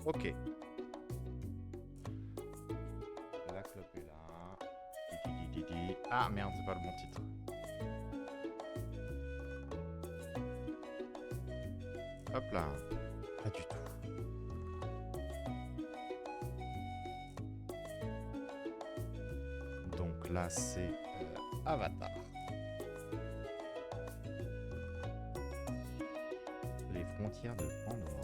Ok. La clope est là. Di. Ah merde, c'est pas le bon titre. Hop là. Pas du tout. Donc là, c'est Avatar. Les frontières de Pandore.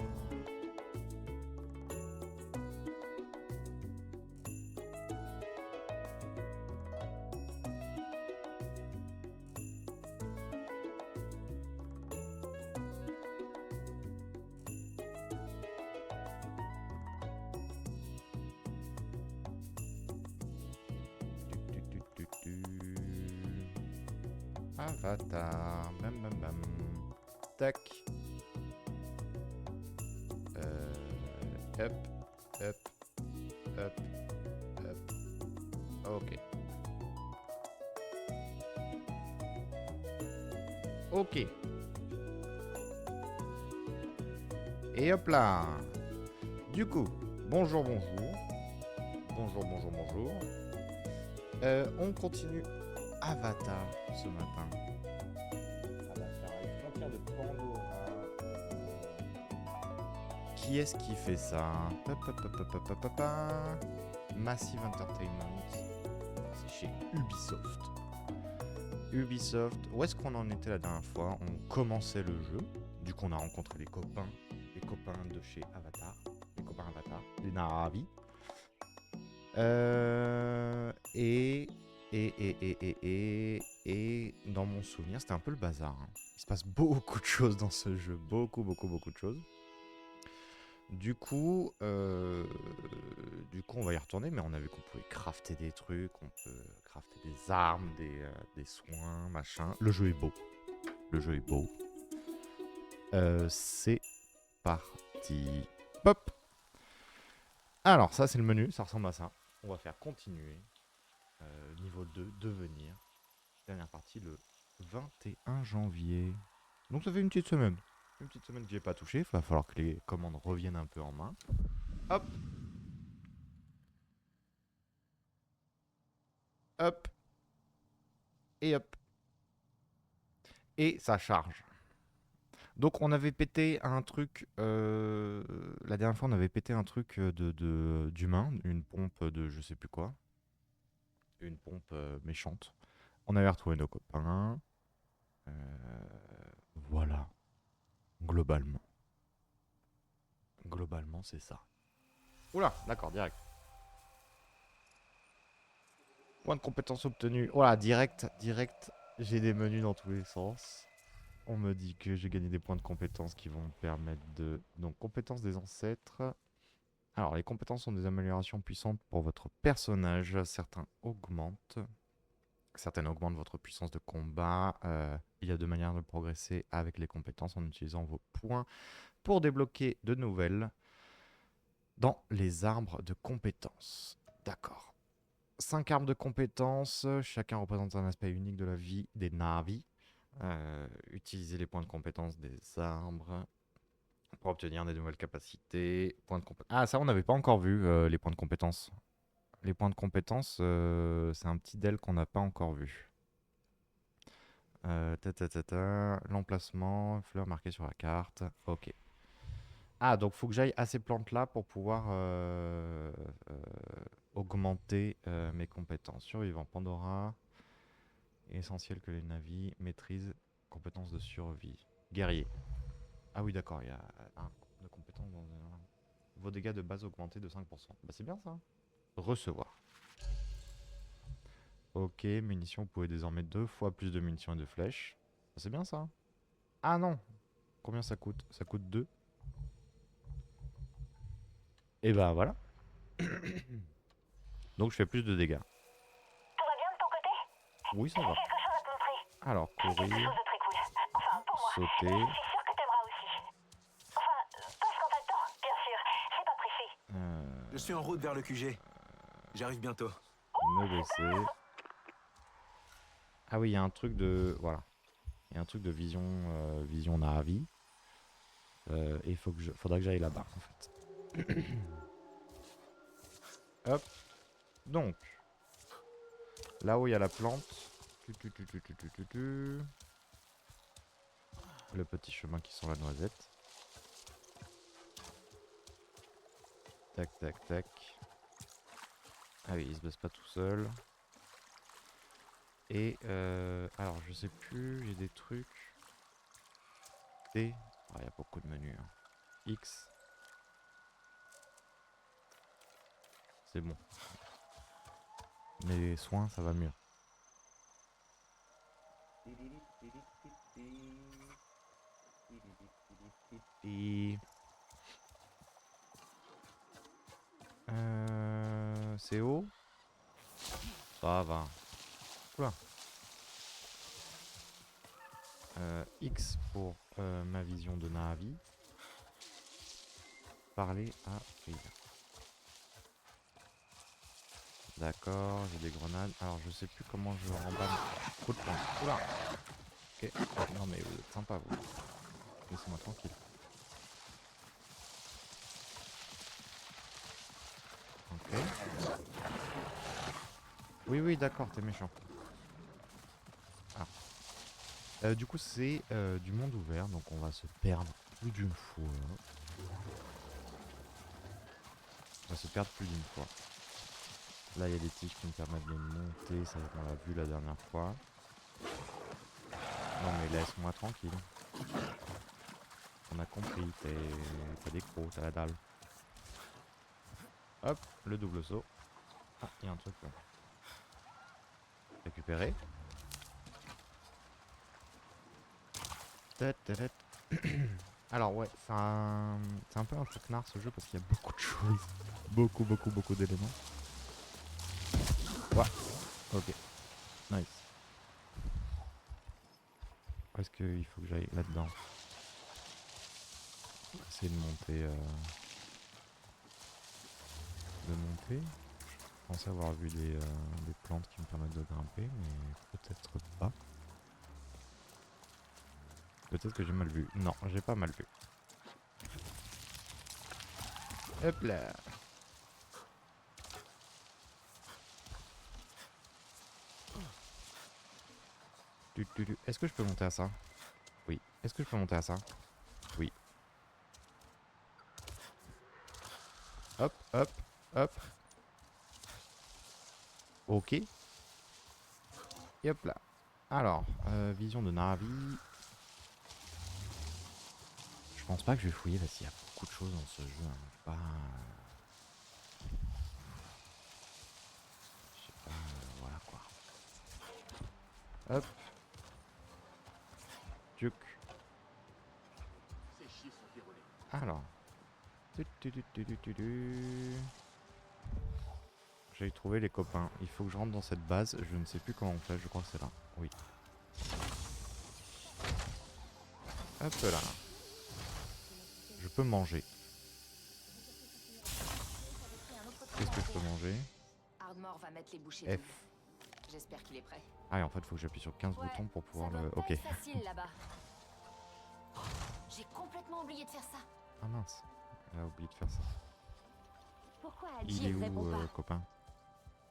Avatar. Bam bam bam. Tac. Hop. Hop. Hop. Hop. Ok. Ok. Et hop là. Du coup, bonjour. Bonjour. On continue Avatar ce matin. Avatar, les frontières de Pandora. Qui est-ce qui fait ça? Massive Entertainment. C'est chez Ubisoft. Ubisoft, où est-ce qu'on en était la dernière fois? On commençait le jeu. Du coup, on a rencontré les copains de chez Avatar. Les copains Avatar, les Na'vi. Et dans mon souvenir, c'était un peu le bazar. Hein. Il se passe beaucoup de choses dans ce jeu. Beaucoup de choses. Du coup, on va y retourner, mais on a vu qu'on pouvait crafter des trucs, on peut crafter des armes, des soins, machin. Le jeu est beau. C'est parti. Hop. Alors, ça, c'est le menu, ça ressemble à ça. On va faire continuer. Niveau 2, devenir. Dernière partie, le 21 janvier. Donc, ça fait une petite semaine. Une petite semaine que j'ai pas touché. Il va falloir que les commandes reviennent un peu en main. Hop. Hop. Et hop. Et ça charge. Donc on avait pété un truc, la dernière fois on avait pété un truc d'humain, une pompe de je sais plus quoi, une pompe méchante. On avait retrouvé nos copains, euh, voilà, globalement. Globalement c'est ça. Oula, d'accord, direct. Point de compétence obtenu. Voilà, direct, j'ai des menus dans tous les sens. On me dit que j'ai gagné des points de compétence qui vont me permettre de... Donc compétences des ancêtres. Alors, les compétences sont des améliorations puissantes pour votre personnage. Certaines augmentent votre puissance de combat. Il y a deux manières de progresser avec les compétences en utilisant vos points pour débloquer de nouvelles dans les arbres de compétences. D'accord. 5 arbres de compétences. Chacun représente un aspect unique de la vie des Na'vi. Utilisez les points de compétences des arbres pour obtenir des nouvelles capacités. Ah, ça, on n'avait pas encore vu les points de compétences. Les points de compétences, c'est un petit DEL qu'on n'a pas encore vu. L'emplacement, fleur marquée sur la carte. Ok. Ah, donc faut que j'aille à ces plantes-là pour pouvoir augmenter mes compétences. Survivant Pandora. Essentiel que les navis maîtrisent compétences de survie. Guerrier. Ah oui, d'accord, il y a un de compétences dans vos dégâts de base augmentés de 5%. Bah c'est bien ça. Recevoir. Ok, munitions, vous pouvez désormais 2 fois plus de munitions et de flèches. Bah, c'est bien ça. Ah non. Combien ça coûte? Ça coûte 2. Et bah voilà. Donc je fais plus de dégâts. Tout va bien de ton côté? Oui, ça J'ai va. quelque chose à te montrer. Alors, C'est quelque courir, chose de très cool. Enfin, pour moi. sauter. Je suis sûre que t'aimeras aussi. Enfin, passe quand t'as le temps, bien sûr. C'est pas pressé. Je suis en route vers le QG. J'arrive bientôt. Me baisser. Ah oui, il y a un truc de... Voilà. Il y a un truc de vision Na'vi. Et faudra que j'aille là-bas, en fait. Hop. Donc, là où il y a la plante. Le petit chemin qui sent la noisette. Tac, tac, tac. Ah oui, il se baisse pas tout seul. Et alors je sais plus, j'ai des trucs. T. Ah, il y a beaucoup de menus. Hein. X. C'est bon. Mais soins, ça va mieux. Et... c'est haut. Ça va. Oula. X pour ma vision de Navi. Parler à Frida. D'accord, j'ai des grenades. Alors je sais plus comment je remballe. Coup de poing. Oula. Ok. Non mais vous êtes sympa vous. Laissez-moi tranquille. Ok. Oui oui d'accord, t'es méchant. Ah. Du coup c'est du monde ouvert, donc on va se perdre plus d'une fois. On va se perdre plus d'une fois. Là il y a des tiges qui me permettent de monter, ça on l'a vu la dernière fois. Non mais laisse-moi tranquille. On a compris, t'as des crocs, t'as la dalle. Hop, le double saut. Ah, il y a un truc là. Récupérer. Alors ouais, c'est un peu un traquenard ce jeu parce qu'il y a beaucoup de choses. Beaucoup d'éléments. Ouais, ok. Nice. Est-ce qu'il faut que j'aille là-dedans? Essayer de monter. Je pensais avoir vu des plantes qui me permettent de grimper, mais peut-être pas. Peut-être que j'ai mal vu. Non, j'ai pas mal vu. Hop là. Est-ce que je peux monter à ça? Oui. Est-ce que je peux monter à ça? Oui. Hop, hop, hop. Ok. Et hop là. Alors, vision de Navi. Je pense pas que je vais fouiller parce qu'il y a beaucoup de choses dans ce jeu. Hein. Je sais pas, voilà quoi. Hop. Tuc. Alors. J'ai trouvé les copains. Il faut que je rentre dans cette base. Je ne sais plus comment on fait. Je crois que c'est là. Oui. Hop là. Je peux manger. Qu'est-ce que je peux manger? Ardmore va mettre les bouchées F. doubles. J'espère qu'il est prêt. Ah et en fait il faut que j'appuie sur 15 boutons pour pouvoir ça le... doit Ok. pas être facile là-bas. J'ai complètement oublié de faire ça. Ah mince. Elle a oublié de faire ça. Pourquoi Il Adji est ne répond où pas? copain?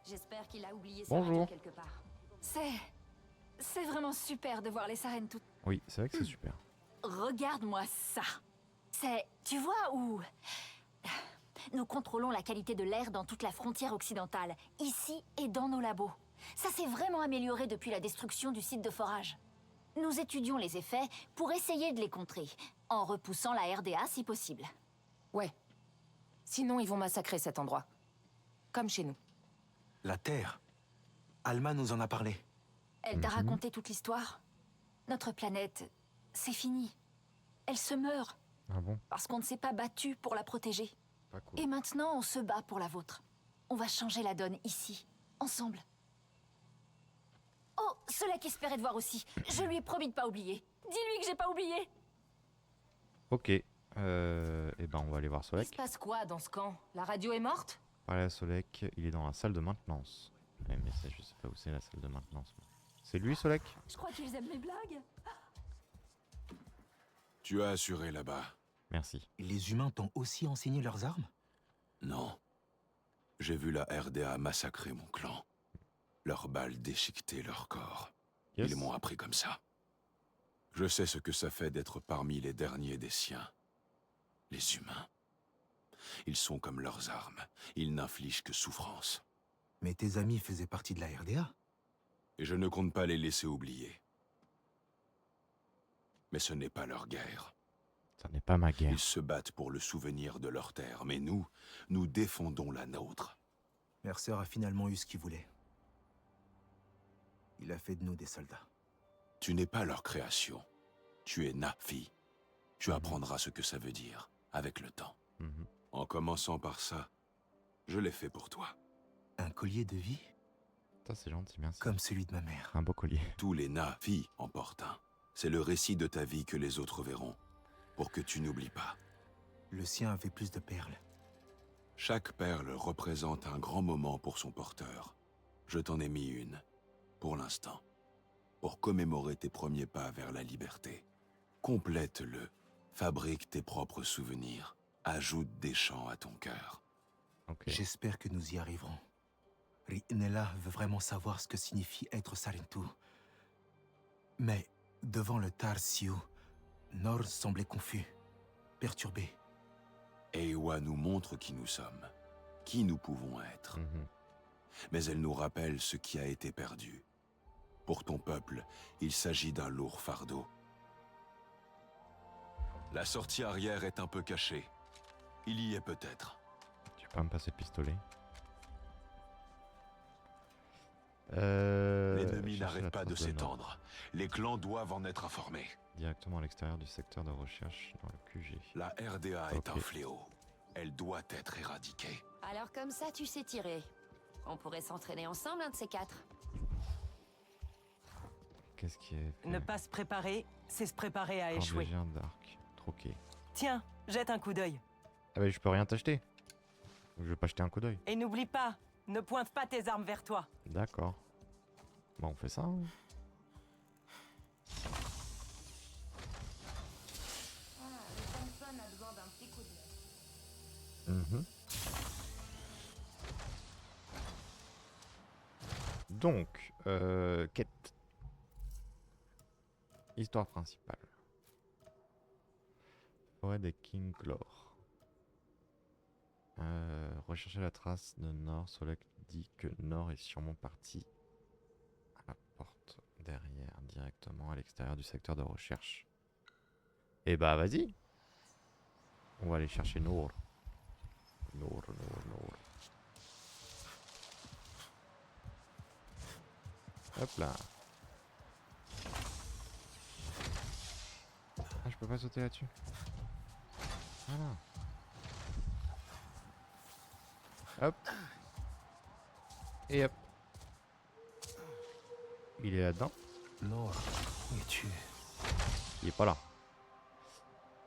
J'espère qu'il a oublié sa Bonjour. radio quelque part. C'est vraiment super de voir les sarènes toutes. Oui, c'est vrai que c'est super. Regarde-moi ça. Tu vois où nous contrôlons la qualité de l'air dans toute la frontière occidentale, ici et dans nos labos. Ça s'est vraiment amélioré depuis la destruction du site de forage. Nous étudions les effets pour essayer de les contrer, en repoussant la RDA si possible. Ouais. Sinon, ils vont massacrer cet endroit. Comme chez nous. La Terre. Alma nous en a parlé. Elle t'a raconté toute l'histoire? Notre planète, c'est fini. Elle se meurt, Ah bon? parce qu'on ne s'est pas battu pour la protéger. Pas cool. Et maintenant, on se bat pour la vôtre. On va changer la donne ici, ensemble. Oh, cela qu'espérait de voir aussi. Je lui ai promis de pas oublier. Dis-lui que j'ai pas oublié. Ok. Et ben on va aller voir Il Solek. se passe quoi dans ce camp? La radio est morte? Parler à Solek, il est dans la salle de maintenance. Ouais, mais ça, je sais pas où c'est la salle de maintenance. C'est lui Solek? Je crois qu'ils aiment mes blagues. Tu as assuré là-bas. Merci. Les humains t'ont aussi enseigné leurs armes? Non. J'ai vu la RDA massacrer mon clan. Leurs balles déchiquetaient leur corps. Yes. Ils m'ont appris comme ça. Je sais ce que ça fait d'être parmi les derniers des siens. Les humains. Ils sont comme leurs armes. Ils n'infligent que souffrance. Mais tes amis faisaient partie de la RDA? Et je ne compte pas les laisser oublier. Mais ce n'est pas leur guerre. Ça n'est pas ma guerre. Ils se battent pour le souvenir de leur terre, mais nous défendons la nôtre. Mercer a finalement eu ce qu'il voulait. Il a fait de nous des soldats. Tu n'es pas leur création. Tu es Na'vi. Tu apprendras ce que ça veut dire, avec le temps. Mhm. En commençant par ça, je l'ai fait pour toi. Un collier de vie? Ça, c'est gentil, merci. Comme celui de ma mère. Un beau collier. Tous les Na'vi en portent un. C'est le récit de ta vie que les autres verront, pour que tu n'oublies pas. Le sien avait plus de perles. Chaque perle représente un grand moment pour son porteur. Je t'en ai mis une, pour l'instant, pour commémorer tes premiers pas vers la liberté. Complète-le, fabrique tes propres souvenirs, ajoute des chants à ton cœur. Ok. J'espère que nous y arriverons. Ri'nella veut vraiment savoir ce que signifie être Sarentu. Mais, devant le Tar Siu, Nor semblait confus, perturbé. Eywa nous montre qui nous sommes, qui nous pouvons être. Mhm. Mais elle nous rappelle ce qui a été perdu. Pour ton peuple, il s'agit d'un lourd fardeau. La sortie arrière est un peu cachée. Il y est peut-être. Tu peux me passer le pistolet. L'ennemi chercher n'arrête la pas de trace Nord. s'étendre. Les clans doivent en être informés. Directement à l'extérieur du secteur de recherche dans le QG. La RDA est Ok. un fléau. Elle doit être éradiquée. Alors comme ça, tu sais tirer. On pourrait s'entraîner ensemble, un de ces quatre. Qu'est-ce qui est fait? Ne pas se préparer, c'est se préparer à échouer. Cordégien d'arc. Troqué. Tiens, jette un coup d'œil. Ah bah je peux rien t'acheter. Je vais pas jeter un coup d'œil. Et n'oublie pas, ne pointe pas tes armes vers toi. D'accord. Bon, on fait ça. Hein. Mhm. Donc, quête. Histoire principale. Forêt des Kingclore. Rechercher la trace de Nord. Solek dit que Nord est sûrement parti à la porte derrière, directement à l'extérieur du secteur de recherche. Et bah vas-y. On va aller chercher Nord. Nord. Hop là. Ah, je peux pas sauter là-dessus. Voilà. Hop. Et hop. Il est là-dedans. Nor, où es-tu? Il est pas là.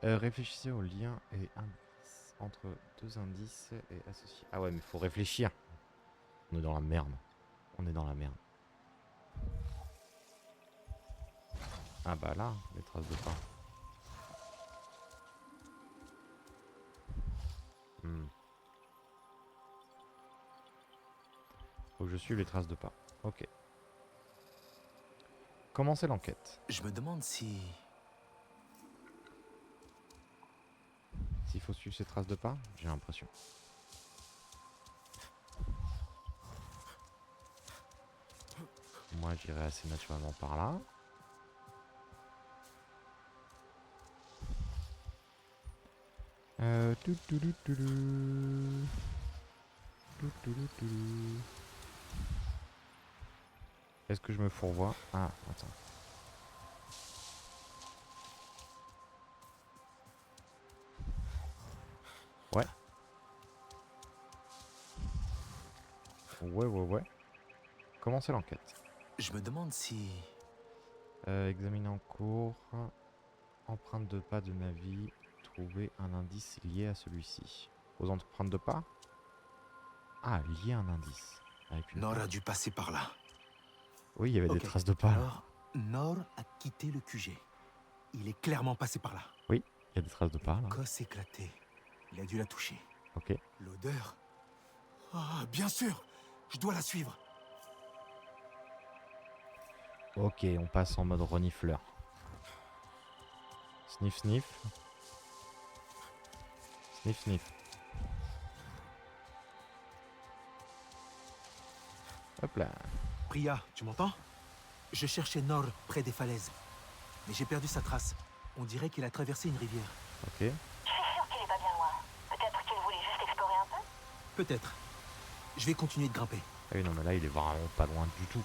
Réfléchissez au lien et indice entre deux indices et associés. Ah ouais, mais faut réfléchir. On est dans la merde. On est dans la merde. Ah bah là, les traces de pas. Faut que je suive les traces de pas. Ok. Commencez l'enquête. Je me demande si... S'il faut suivre ces traces de pas, j'ai l'impression. Moi j'irai assez naturellement par là. Est-ce que je me fourvoie? Ah, attends. Ouais. Ouais. Commencez l'enquête. Je me demande si... Examiner en cours. Empreinte de pas de Na'vi. Trouver un indice lié à celui-ci. Aux empreintes de pas? Ah, lié à un indice. Avec une... Nor a dû passer par là. Oui, il y avait Ok. des traces de pas là. Alors, Nor a quitté le QG. Il est clairement passé par là. Il y a des traces de pas là. Cosse éclatée. Il a dû la toucher. Ok. L'odeur. Ah, bien sûr. Je dois la suivre. Ok, on passe en mode renifleur. Sniff sniff. Sniff sniff. Hop là. Priya, tu m'entends? Je cherchais Nor près des falaises. Mais j'ai perdu sa trace. On dirait qu'il a traversé une rivière. Ok. Je suis sûre qu'il est pas bien loin. Peut-être qu'il voulait juste explorer un peu. Peut-être. Je vais continuer de grimper. Ah oui, non, mais là, il est vraiment pas loin du tout.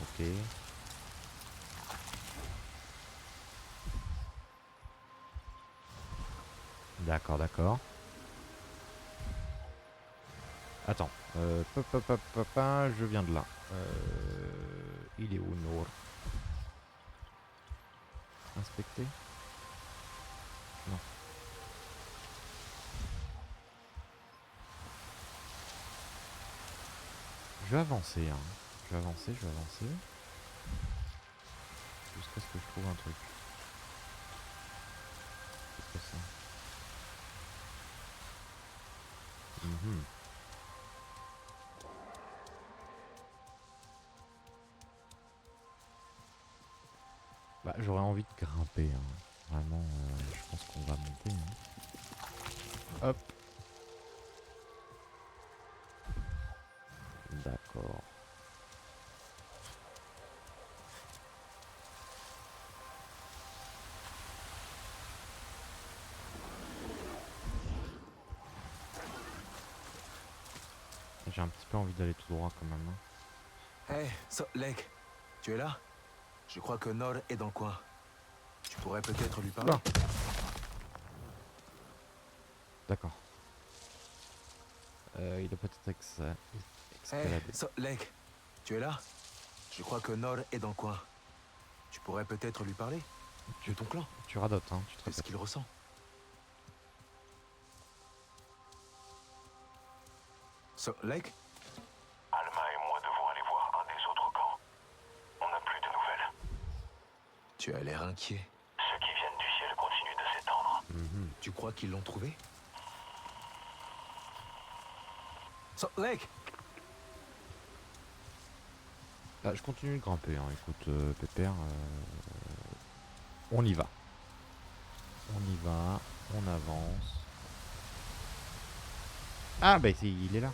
Ok. D'accord, d'accord. Attends. Pop, pop, pop, pop, pop, je viens de là. Il est où, Nour? Inspecter? Non. Je vais avancer, hein. Je vais avancer, je vais avancer. Jusqu'à ce que je trouve un truc. C'est quoi ça? Mhm. Bah, j'aurais envie de grimper, hein. Vraiment, je pense qu'on va monter, hein. Hop. D'accord. J'ai un petit peu envie d'aller tout droit quand même, hein. Hé, Lek, tu es là? Je crois que Nor est dans le coin. Tu pourrais peut-être lui parler. Oula. D'accord. Il a peut-être Hé, escaladé. Lek, tu es là? Je crois que Nor est dans le coin. Tu pourrais peut-être lui parler de ton clan. Tu radotes, hein, tu te Qu'est-ce répètes. qu'il ressent? Lek? Alma et moi devons aller voir un des autres camps. On n'a plus de nouvelles. Tu as l'air inquiet. Ceux qui viennent du ciel continuent de s'étendre. Mhm. Tu crois qu'ils l'ont trouvé? Lek! Bah, je continue de grimper, hein. Écoute, Pépère, on y va. On y va, on avance. Ah, bah il est là.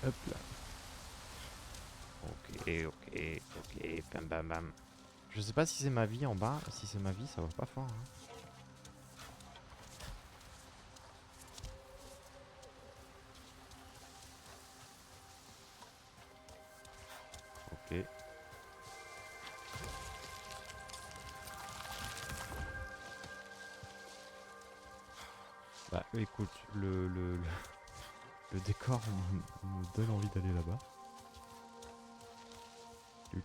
Hop là. Ok, bam bam bam. Je sais pas si c'est ma vie en bas. Si c'est ma vie, ça va pas fort, hein. Ok. Bah écoute, le décor me donne envie d'aller là-bas. Ah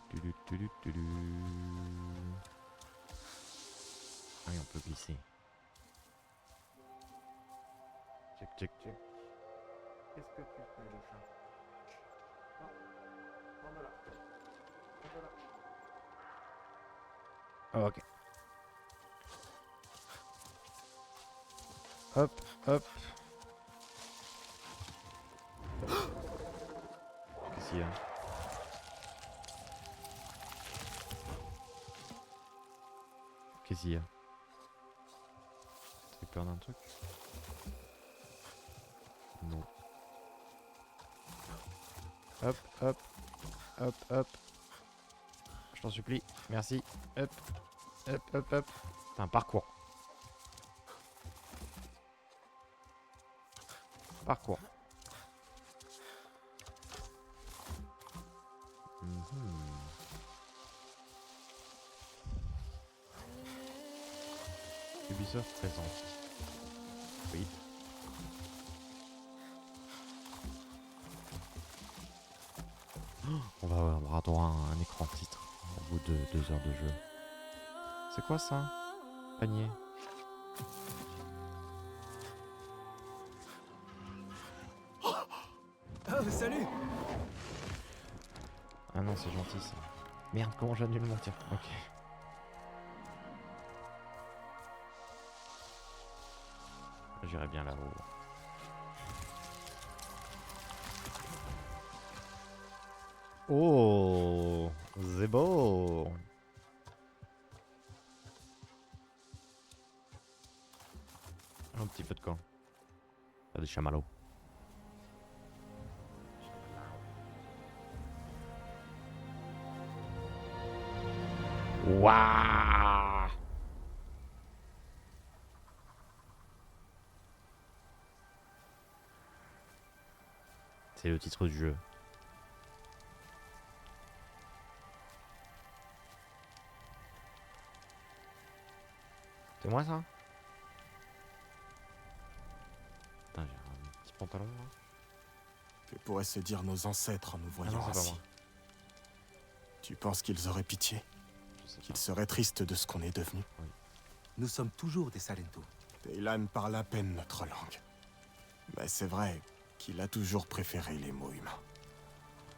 oui, on peut glisser. Check, check, check. Qu'est-ce que tu fais de ça? Non, non, là. Oh, ok. Hop, hop. Qu'est-ce qu'il y a? Qu'est-ce qu'il y a? T'as peur d'un truc? Non. Hop, hop, hop, hop. Je t'en supplie, merci. Hop, hop, hop, hop. C'est un parcours. Parcours. Ubisoft présente. Oui. On va avoir droit à un écran titre au bout de 2 heures de jeu. C'est quoi ça? Panier. Oh, salut! Ah non, c'est gentil ça. Merde, comment j'annule mon tir? Ok. J'irai bien là-haut. Oh, c'est beau. Un petit peu de camp. Pas des chamallows. Waouh! C'est le titre du jeu. C'est moi ça? Putain, j'ai un petit pantalon là. Que pourraient se dire nos ancêtres en nous Ah voyant non, c'est pas ainsi? moi. Tu penses qu'ils auraient pitié? Je sais pas. Qu'ils seraient tristes de ce qu'on est devenu? Oui. Nous sommes toujours des Salento. Teylan parle à peine notre langue. Mais c'est vrai qu'il a toujours préféré les mots humains.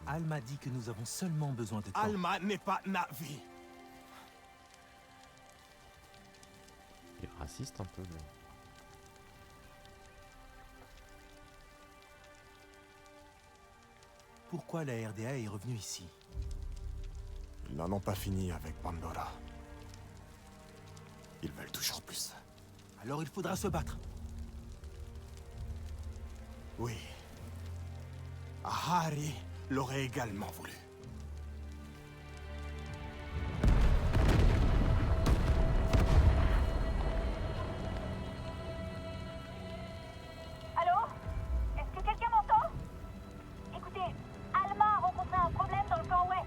Alma dit que nous avons seulement besoin de temps. Alma n'est pas Navi. Il est raciste un peu. Mais... Pourquoi la RDA est revenue ici? Ils n'en ont pas fini avec Pandora. Ils veulent toujours plus. Alors il faudra se battre. Oui. Ahari l'aurait également voulu. Allô? Est-ce que quelqu'un m'entend? Écoutez, Alma a rencontré un problème dans le camp ouest.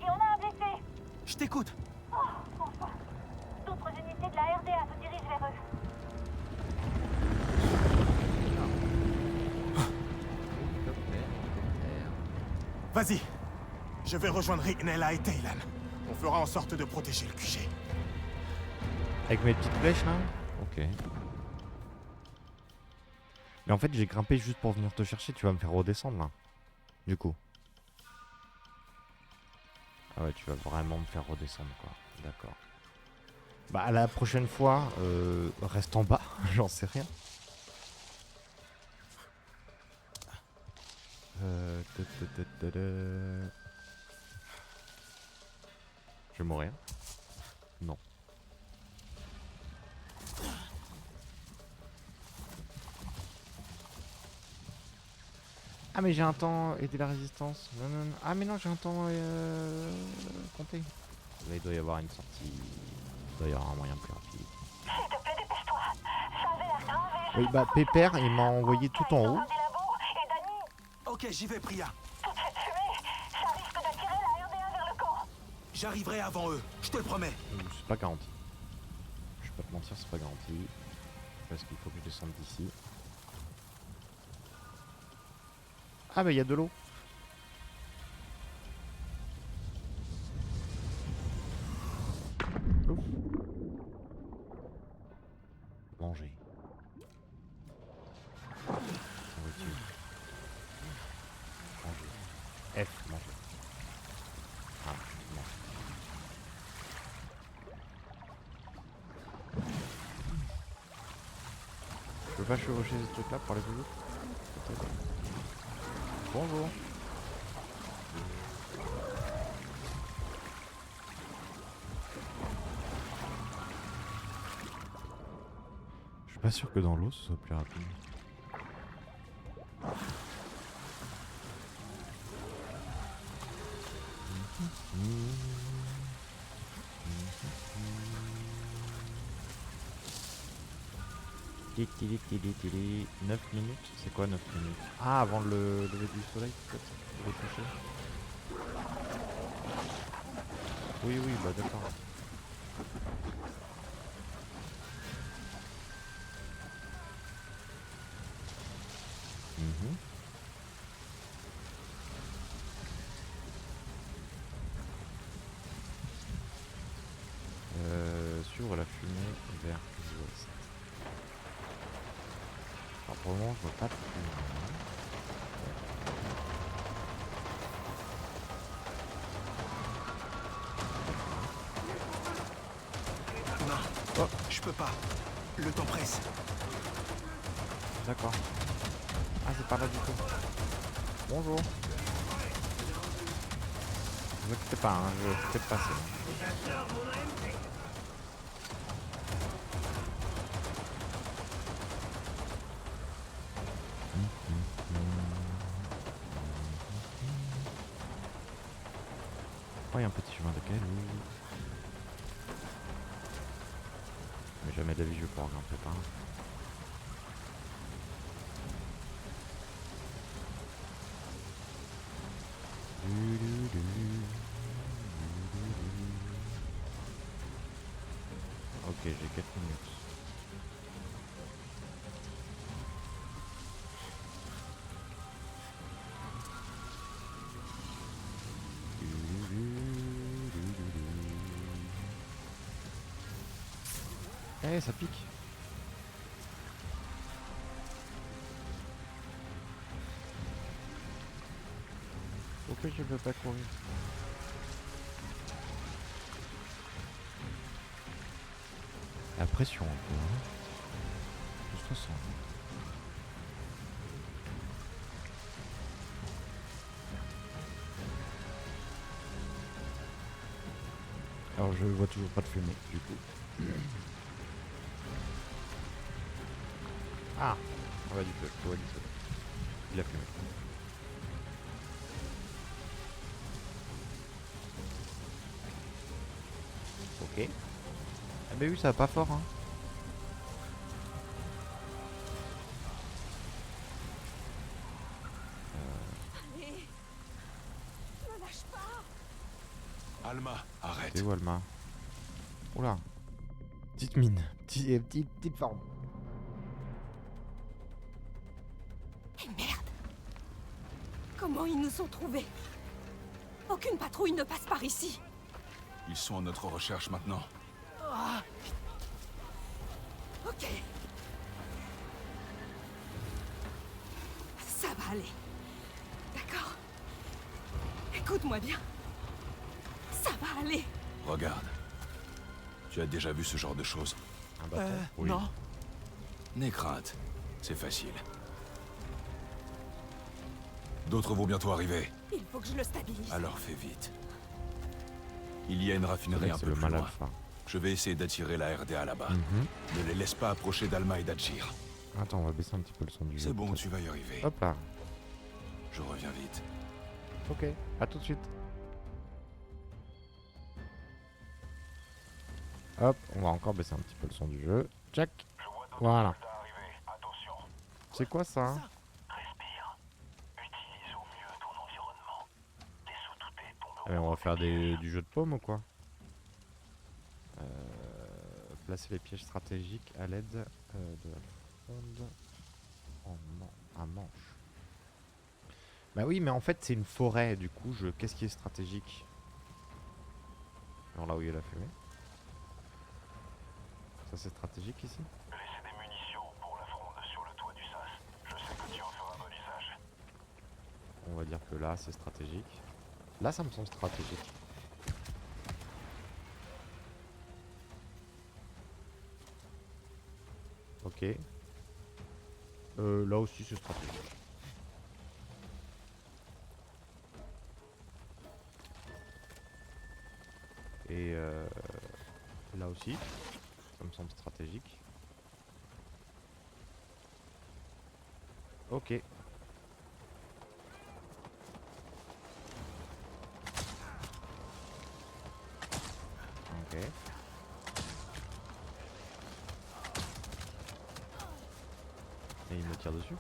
Et on a un blessé. Je t'écoute. Oh, enfin. D'autres unités de la RDA se dirigent vers eux. Vas-y. Je vais rejoindre Rignella et Teylan. On fera en sorte de protéger le QG. Avec mes petites flèches là? Ok. Mais en fait j'ai grimpé juste pour venir te chercher, tu vas me faire redescendre là. Du coup. Ah ouais, tu vas vraiment me faire redescendre quoi. D'accord. Bah à la prochaine fois, reste en bas, j'en sais rien. Je vais mourir. Non. Ah mais j'ai un temps aider la résistance. Non, non, non. Ah mais non j'ai un temps compter. Là il doit y avoir une sortie. Il doit y avoir un moyen plus rapide. S'il te plaît, dépêche-toi. Ça avait l'air grave et je Oui bah Pépère il m'a envoyé tout en haut. dans un des labos. Et Dani, Ok, j'y vais, Priya. toute cette fumée, ça risque d'attirer la RDA vers le camp. J'arriverai avant eux, je te le promets. C'est pas garanti. Je vais pas te mentir, c'est pas garanti. Parce qu'il faut que je descende d'ici. Ah bah il y a de l'eau. Ouf. Manger. Nourriture. Manger. F, manger. Ah, manger. Je peux pas chevaucher ce truc là pour aller plus vite? Peut-être. Bonjour. Je suis pas sûr que dans l'eau ce soit plus rapide. Tili, tili, tili. 9 minutes? C'est quoi 9 minutes? Ah, avant le lever du soleil, peut-être? Le coucher? Oui, oui, bah d'accord. Mhm. Suivre la fumée vers l'ouest. Alors pour le moment je vois pas de fumée. Je peux pas. Le temps presse. D'accord. Ah, c'est pas là du tout. Bonjour. Ne vous inquiétez pas, hein, je vais peut-être passer. Oh, il y a un petit chemin de quel mais jamais de la vie je vais pouvoir grimper par là. Ok, j'ai 4 minutes. Eh, ça pique. Pourquoi je peux pas courir? La pression un peu, hein. Je sens. Alors je vois toujours pas de fumée du coup. Ah, on va du feu, je vois du feu. Il a fumé. Ok. Ah bah oui, ça va pas fort, hein. Allez, ne lâche pas. Alma, arrête. C'est où Alma? Oula. Petite mine. Petite forme. Eh merde! Comment ils nous ont trouvés? Aucune patrouille ne passe par ici. Ils sont à notre recherche maintenant. Ok. Ça va aller. D'accord? Écoute-moi bien. Ça va aller. Regarde. Tu as déjà vu ce genre de choses? Un bâton. Oui. Non. N'aie crainte. C'est facile. D'autres vont bientôt arriver. Il faut que je le stabilise. Alors fais vite. Il y a une C'est raffinerie vrai un que c'est peu le plus mal loin. alpha. Je vais essayer d'attirer la RDA là-bas. Ne les laisse pas approcher d'Alma et d'Adjir. Attends, on va baisser un petit peu le son du jeu. C'est bon, peut-être. tu vas y arriver. Hop là. Je reviens vite. Ok, à tout de suite. Hop, on va encore baisser un petit peu le son du jeu. Check. Voilà. C'est quoi ça, hein? Ah, mais on va faire du jeu de paume ou quoi? Placer les pièges stratégiques à l'aide de la fronde à manche. Bah oui, mais en fait c'est une forêt, du coup, qu'est-ce qui est stratégique? Alors là où il y a la fumée. Ça c'est stratégique ici? Laissez des munitions pour la fronde sur le toit du sas. Je sais que tu en feras bon usage. On va dire que là c'est stratégique. Là ça me semble stratégique. Ok. Là aussi c'est stratégique. Et là aussi, ça me semble stratégique. Ok. Ok. Et il me tire dessus.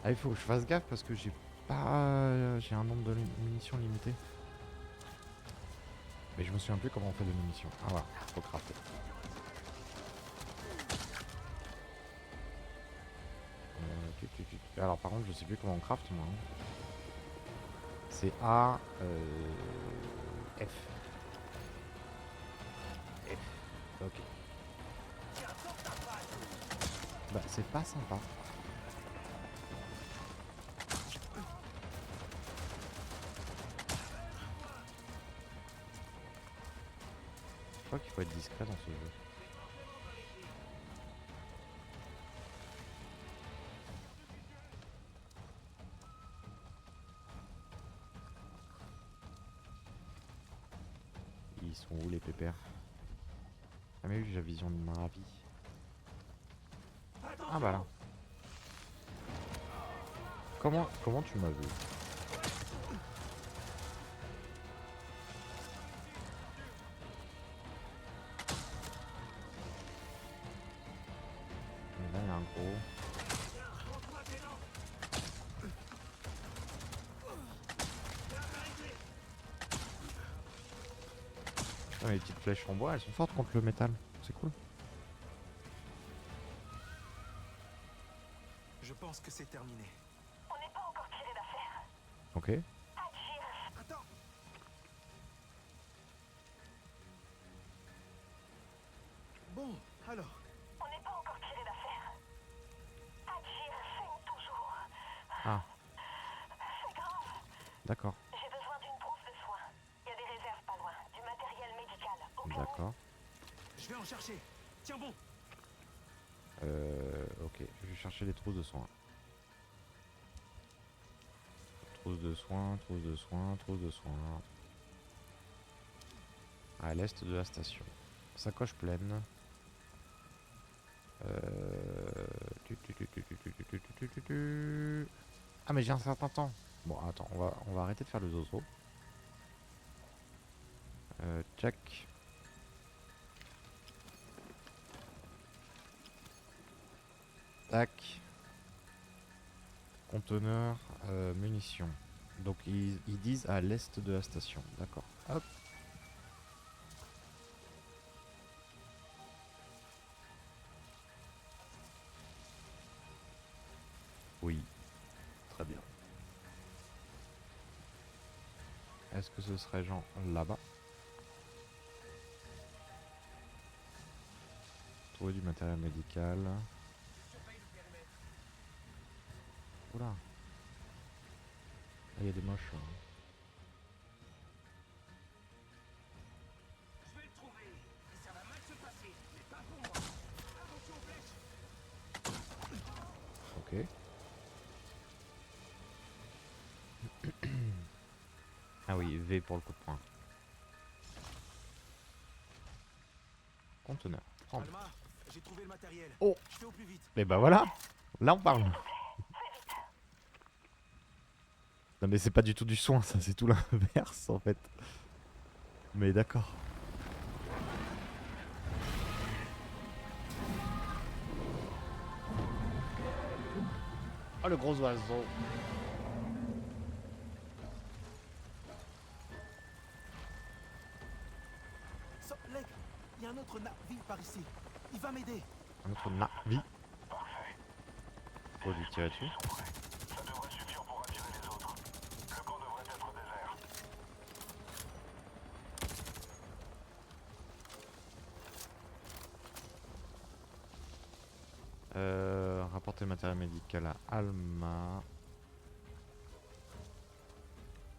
Ah, il faut que je fasse gaffe parce que j'ai pas... j'ai un nombre de munitions limité. Mais je me souviens plus comment on fait des munitions. Ah voilà, faut crafter. Alors par contre je sais plus comment on craft moi. C'est A... F. F. Ok. Bah c'est pas sympa. crois qu'il faut être discret dans ce jeu. Ils sont où les pépères? Ah mais oui, j'ai la vision de ma vie. Ah bah là. Comment tu m'as vu? Et là il y a un gros. Ah, mais les petites flèches en bois, elles sont fortes contre le métal. C'est cool. Je pense que c'est terminé. On n'est pas encore tiré d'affaire. Ok. Agir. Attends. Bon, alors. On n'est pas encore tiré d'affaire. Agir saigne toujours. Ah, C'est grave. d'accord. J'ai besoin d'une trousse de soins. Il y a des réserves pas loin. Du matériel médical. Au cas où. D'accord. Je vais en chercher. Tiens bon. Ok, je vais chercher les trousses de soins. Trousse de soins, trousse de soins, trousse de soins. À l'est de la station. Sacoche pleine. Ah mais j'ai un certain temps. Bon attends, on va arrêter de faire le zozo. Check. Tac. Conteneur, munitions. Donc ils disent à l'est de la station. D'accord. Hop. Oui. Très bien. Est-ce que ce serait genre là-bas? Trouver du matériel médical. Oula. Il y a des moches. Hein. Je vais le trouver. Et ça va mal se passer, mais pas pour moi. Attention aux flèches. Ok. Ah oui, V pour le coup de poing. Conteneur. Prendre. Alma, j'ai trouvé le matériel. Oh. Je fais au plus vite. Et bah voilà. Là on parle. Non mais c'est pas du tout du soin, ça c'est tout l'inverse en fait. Mais d'accord. Oh le gros oiseau. Lek, il y a un autre navire par ici. Il va m'aider. Un autre navi. Faut lui tirer dessus. Ça devrait suffire pour attirer les autres. Le camp devrait être désert. Rapporter le matériel médical à Alma.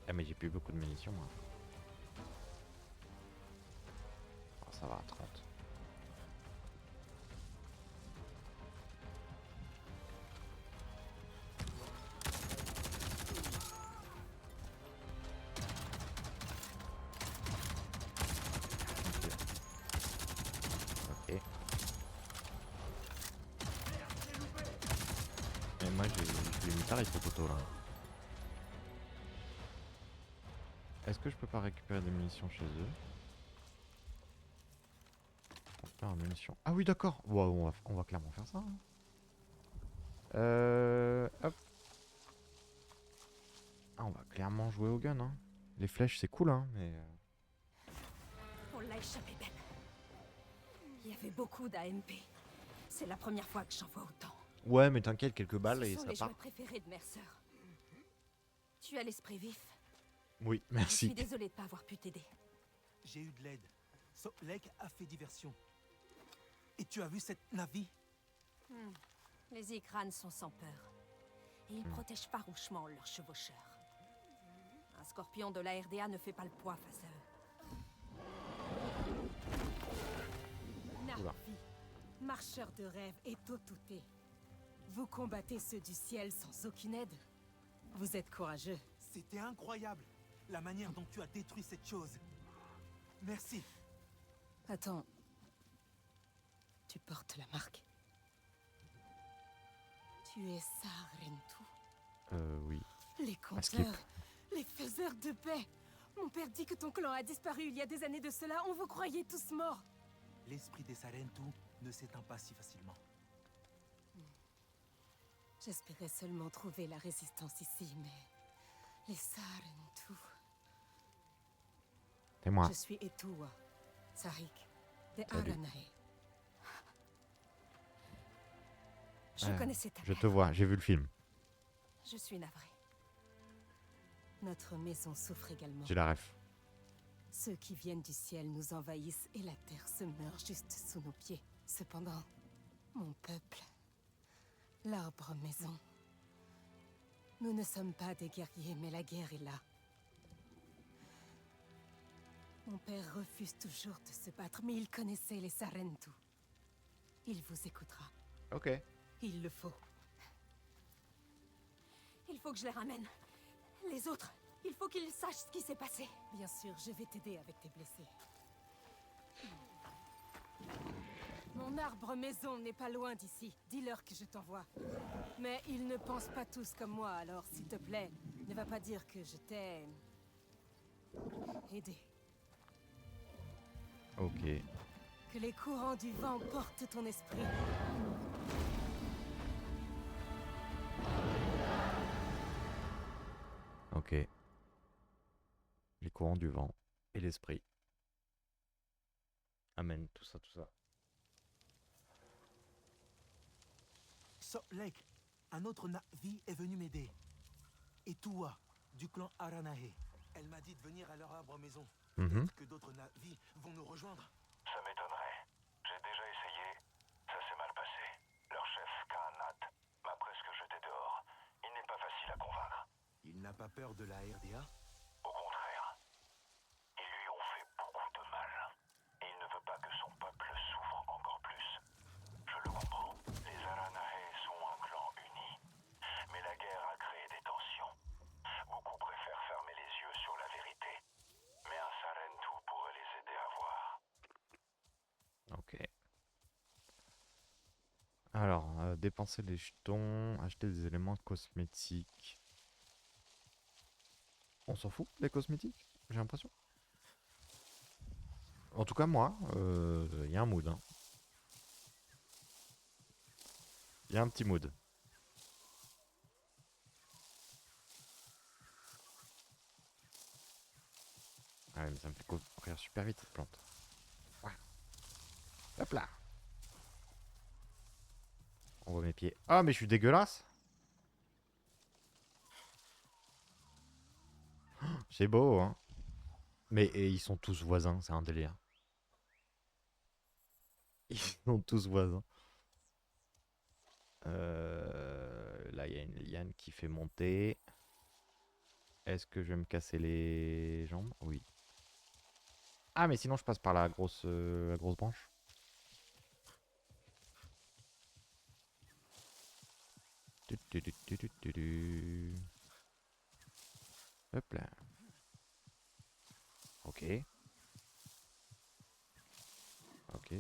Ah mais j'ai plus beaucoup de munitions moi. Oh, ça va à 30. Ok. Et moi j'ai mis tarif au poteau là. Est-ce que je peux pas récupérer des munitions chez eux? On perd munitions. Ah oui d'accord. Wow, on va clairement faire ça. Hein. Hop. Ah, on va clairement jouer au gun. Hein. Les flèches c'est cool hein, mais... On l'a échappé, Ben. Il y avait beaucoup d'AMP. C'est la première fois que j'en vois autant. Ouais mais t'inquiète, quelques balles Ce et sont ça les part. jouets préférés de Mercer. Tu as l'esprit vif. Oui, Je merci. suis désolée de pas avoir pu t'aider. J'ai eu de l'aide. Lek a fait diversion. Et tu as vu cette navire? Les Ikranes sont sans peur. Et ils protègent farouchement leurs chevaucheurs. Un scorpion de la RDA ne fait pas le poids face à eux. Narvi, marcheur de rêve et Totouté. Vous combattez ceux du ciel sans aucune aide. Vous êtes courageux. C'était incroyable, la manière dont tu as détruit cette chose. Merci. Attends. Tu portes la marque. Tu es Sarentu. Oui. Les compteurs, les faiseurs de paix. Mon père dit que ton clan a disparu il y a des années de cela. On vous croyait tous morts. L'esprit des Sarentu ne s'éteint pas si facilement. J'espérais seulement trouver la résistance ici, mais... Les Sarentu... C'est moi. Je suis Etua, Sarik, des Salut. Aranae. Je connaissais ta Je mère. te vois, j'ai vu le film. Je suis navrée. Notre maison souffre également. J'ai la ref. Ceux qui viennent du ciel nous envahissent et la terre se meurt juste sous nos pieds. Cependant, mon peuple, l'arbre maison. Nous ne sommes pas des guerriers, mais la guerre est là. Mon père refuse toujours de se battre, mais il connaissait les Sarentu. Il vous écoutera. Ok. Il le faut. Il faut que je les ramène. Les autres, il faut qu'ils sachent ce qui s'est passé. Bien sûr, je vais t'aider avec tes blessés. Mon arbre maison n'est pas loin d'ici. Dis-leur que je t'envoie. Mais ils ne pensent pas tous comme moi, alors s'il te plaît, ne va pas dire que je t'ai... aidé. Ok. Que les courants du vent portent ton esprit. Ok. Les courants du vent et l'esprit. Amen, tout ça, tout ça. Lake, un autre Na'vi est venu m'aider. Et Tua, du clan Aranahe. Elle m'a dit de venir à leur arbre maison. Peut-être que d'autres Na'vi vont nous rejoindre. Ça m'étonnerait. J'ai déjà essayé. Ça s'est mal passé. Leur chef, Kaanat, m'a presque jeté dehors. Il n'est pas facile à convaincre. Il n'a pas peur de la RDA? Au contraire. Ils lui ont fait beaucoup de mal. Et il ne veut pas que son peuple souffre encore plus. Je le comprends. Les Aranahe sont un clan uni. Mais la guerre a créé des tensions. Beaucoup préfèrent fermer les yeux sur la vérité. Mais un Sarentu pourrait les aider à voir. Ok. Alors, dépenser les jetons, acheter des éléments cosmétiques. On s'en fout des cosmétiques, j'ai l'impression. En tout cas, moi, il y a un mood. Hein. Il y a un petit mood. Ah ouais, mais ça me fait courir super vite cette plante. Ouais. Hop là. On voit mes pieds. Ah, mais je suis dégueulasse. C'est beau, hein. Mais et ils sont tous voisins, c'est un délire. Ils sont tous voisins. Là, il y a une liane qui fait monter. Est-ce que je vais me casser les jambes? Oui. Ah, mais sinon, je passe par la grosse branche. Hop là. Ok. Ok.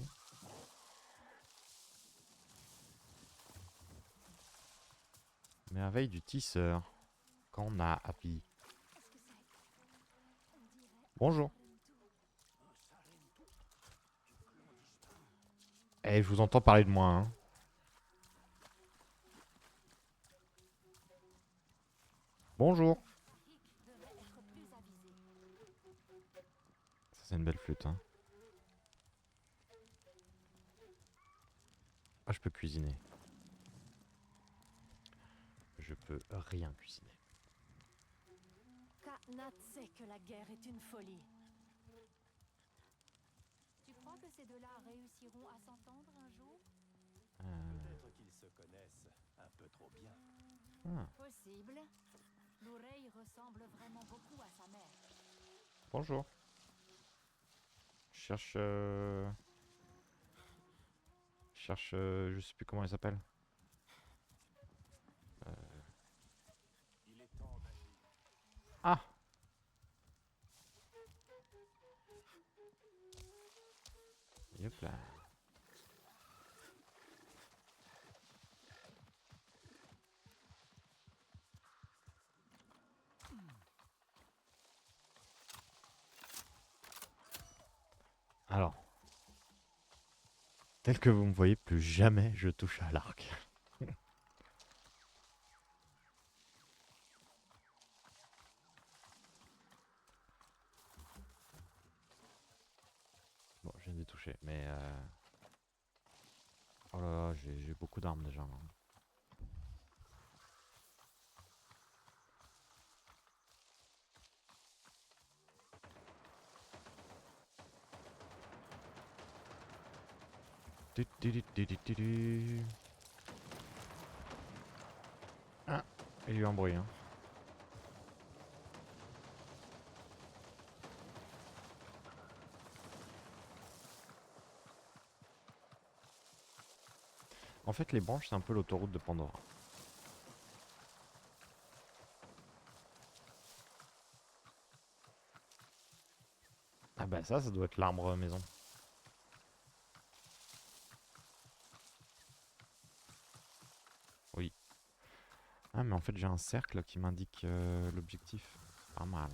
Merveille du tisseur. Quand on a appris. Bonjour. Eh, je vous entends parler de moi, hein. Bonjour. Ça, c'est une belle flûte, hein. Ah, je peux cuisiner. Je peux rien cuisiner. Kaanat sait que la guerre est une folie. Tu crois que ces deux-là réussiront à s'entendre un jour? Peut-être qu'ils se connaissent un peu trop bien. Ah, Possible. L'oreille ressemble vraiment beaucoup à sa mère. bonjour. Je cherche cherche, je sais plus comment elle s'appelle. Ah! Yep là. Alors, tel que vous me voyez, plus jamais je touche à l'arc. Bon, je viens d'y toucher, mais oh là là, j'ai beaucoup d'armes déjà, là. Ah, il y a eu un bruit, hein. En fait, les branches, c'est un peu l'autoroute de Pandora. Ah bah ça doit être l'arbre maison. Oui. Ah mais en fait j'ai un cercle qui m'indique l'objectif. Pas mal.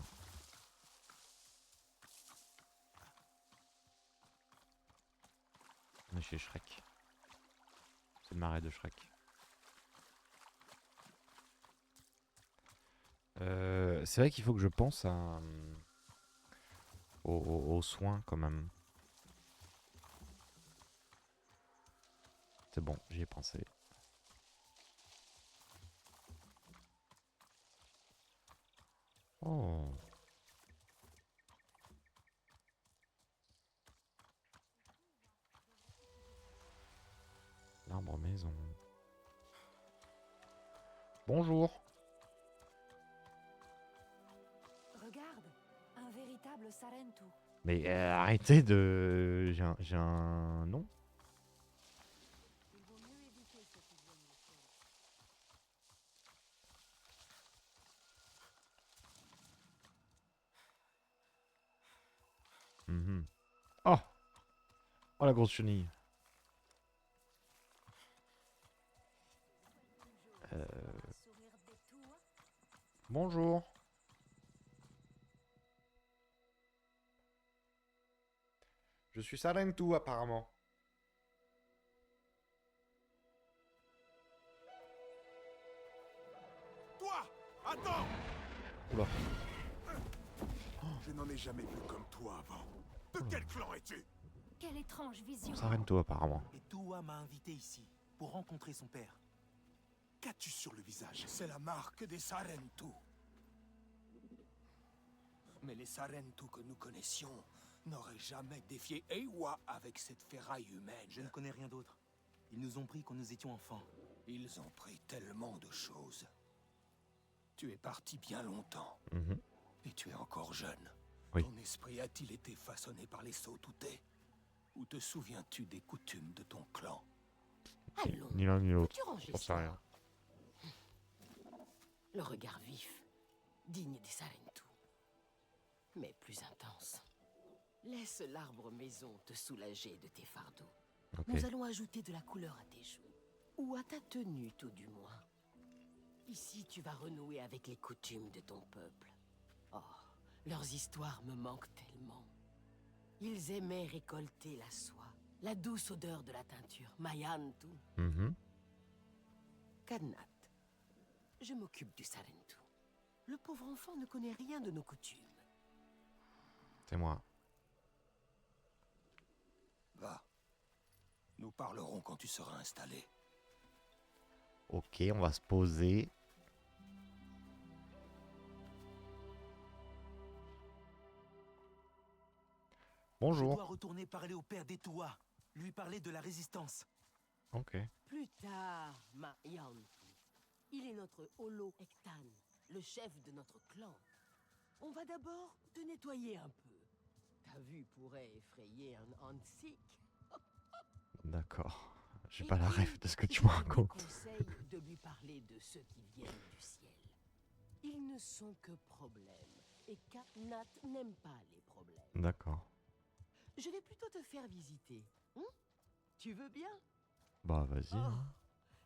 On est chez Shrek. C'est le marais de Shrek. C'est vrai qu'il faut que je pense à aux soins quand même. C'est bon, j'y ai pensé. Oh. L'arbre maison. Bonjour. Regarde, un véritable Sarentu. Mais arrêtez de... J'ai un nom. Mhm. Oh. Oh la grosse chenille. Bonjour. Je suis Sarentu apparemment. Toi! Attends! Oula. Je n'en ai jamais vu comme toi avant. De quel clan es-tu? Quelle étrange vision. Sarentu apparemment. Et Tuwa m'a invité ici pour rencontrer son père. Qu'as-tu sur le visage? C'est la marque des Sarentu. Mais les Sarentu que nous connaissions n'auraient jamais défié Eywa avec cette ferraille humaine. Je ne connais rien d'autre. Ils nous ont pris quand nous étions enfants. Ils ont pris tellement de choses. Tu es parti bien longtemps. Mhm. Et tu es encore jeune. Oui. Ton esprit a-t-il été façonné par les Sautoutés? Ou te souviens-tu des coutumes de ton clan? Allons, Ni l'un ni l'autre. peux-tu ranger J'en sais cela? rien. Le regard vif, digne des Sarentu, mais plus intense. Laisse l'arbre maison te soulager de tes fardeaux. Ok. Nous allons ajouter de la couleur à tes joues, ou à ta tenue tout du moins. Ici, tu vas renouer avec les coutumes de ton peuple. Oh, leurs histoires me manquent tellement. Ils aimaient récolter la soie, la douce odeur de la teinture, Mayantu. Mhm. Kadnat, je m'occupe du Sarentu. Le pauvre enfant ne connaît rien de nos coutumes. C'est moi. Va. Nous parlerons quand tu seras installé. Ok, on va se poser. Je Bonjour. dois retourner parler au père d'Etuwa, lui parler de la résistance. Ok. Plus tard, Mayantu. Il est notre Holo Ektan, le chef de notre clan. On va d'abord te nettoyer un peu. Ta vue pourrait effrayer un Hansik. D'accord. j'ai pas la Et puis, ref de ce que tu je me te racontes. déconseille de lui parler de ceux qui viennent du ciel. Ils ne sont que problèmes. Et Nat n'aime pas les problèmes. D'accord. Je vais plutôt te faire visiter. Tu veux bien? Bah vas-y. Oh, Hein.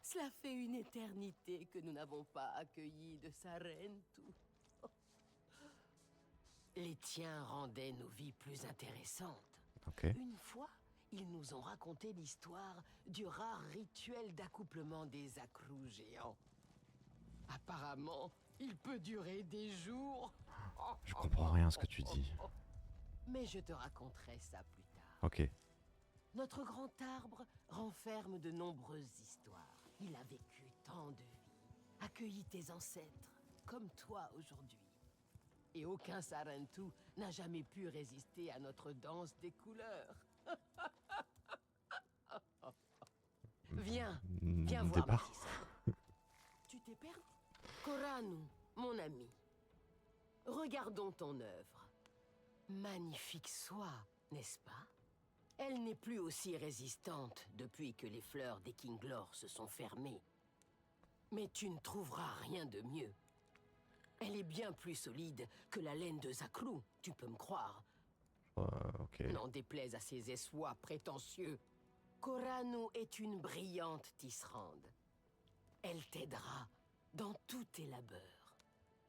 cela fait une éternité que nous n'avons pas accueilli de Sarentu. Les tiens rendaient nos vies plus intéressantes. Ok. Une fois, ils nous ont raconté l'histoire du rare rituel d'accouplement des accrous géants. Apparemment, il peut durer des jours. Je comprends rien à ce que tu dis. Mais je te raconterai ça plus tard. Ok. Notre grand arbre renferme de nombreuses histoires. Il a vécu tant de vies, accueilli tes ancêtres, comme toi aujourd'hui. Et aucun Sarentu n'a jamais pu résister à notre danse des couleurs. Viens, viens voir. Départ. Tu t'es perdu? Koranu, mon ami. Regardons ton œuvre. Magnifique soie, n'est-ce pas? Elle n'est plus aussi résistante depuis que les fleurs des Kinglor se sont fermées. Mais tu ne trouveras rien de mieux. Elle est bien plus solide que la laine de Zakrou, tu peux me croire. Ok. N'en déplaise à ces essoies prétentieux. Koranu est une brillante tisserande. Elle t'aidera dans tous tes labeurs.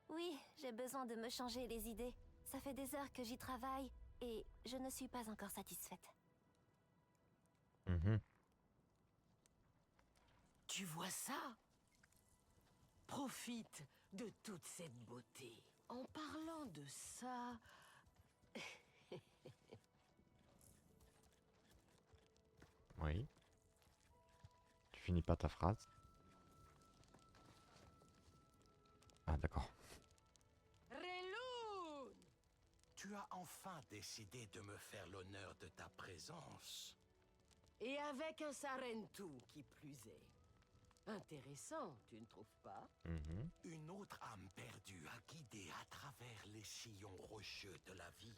Oui, j'ai besoin de me changer les idées. Ça fait des heures que j'y travaille et je ne suis pas encore satisfaite. Tu vois ça? Profite de toute cette beauté. En parlant de ça... Oui. Tu finis pas ta phrase. Ah d'accord. Relun! Tu as enfin décidé de me faire l'honneur de ta présence. Et avec un Sarentu qui plus est. Intéressant, tu ne trouves pas? Une autre âme perdue à guider à travers les sillons rocheux de la vie.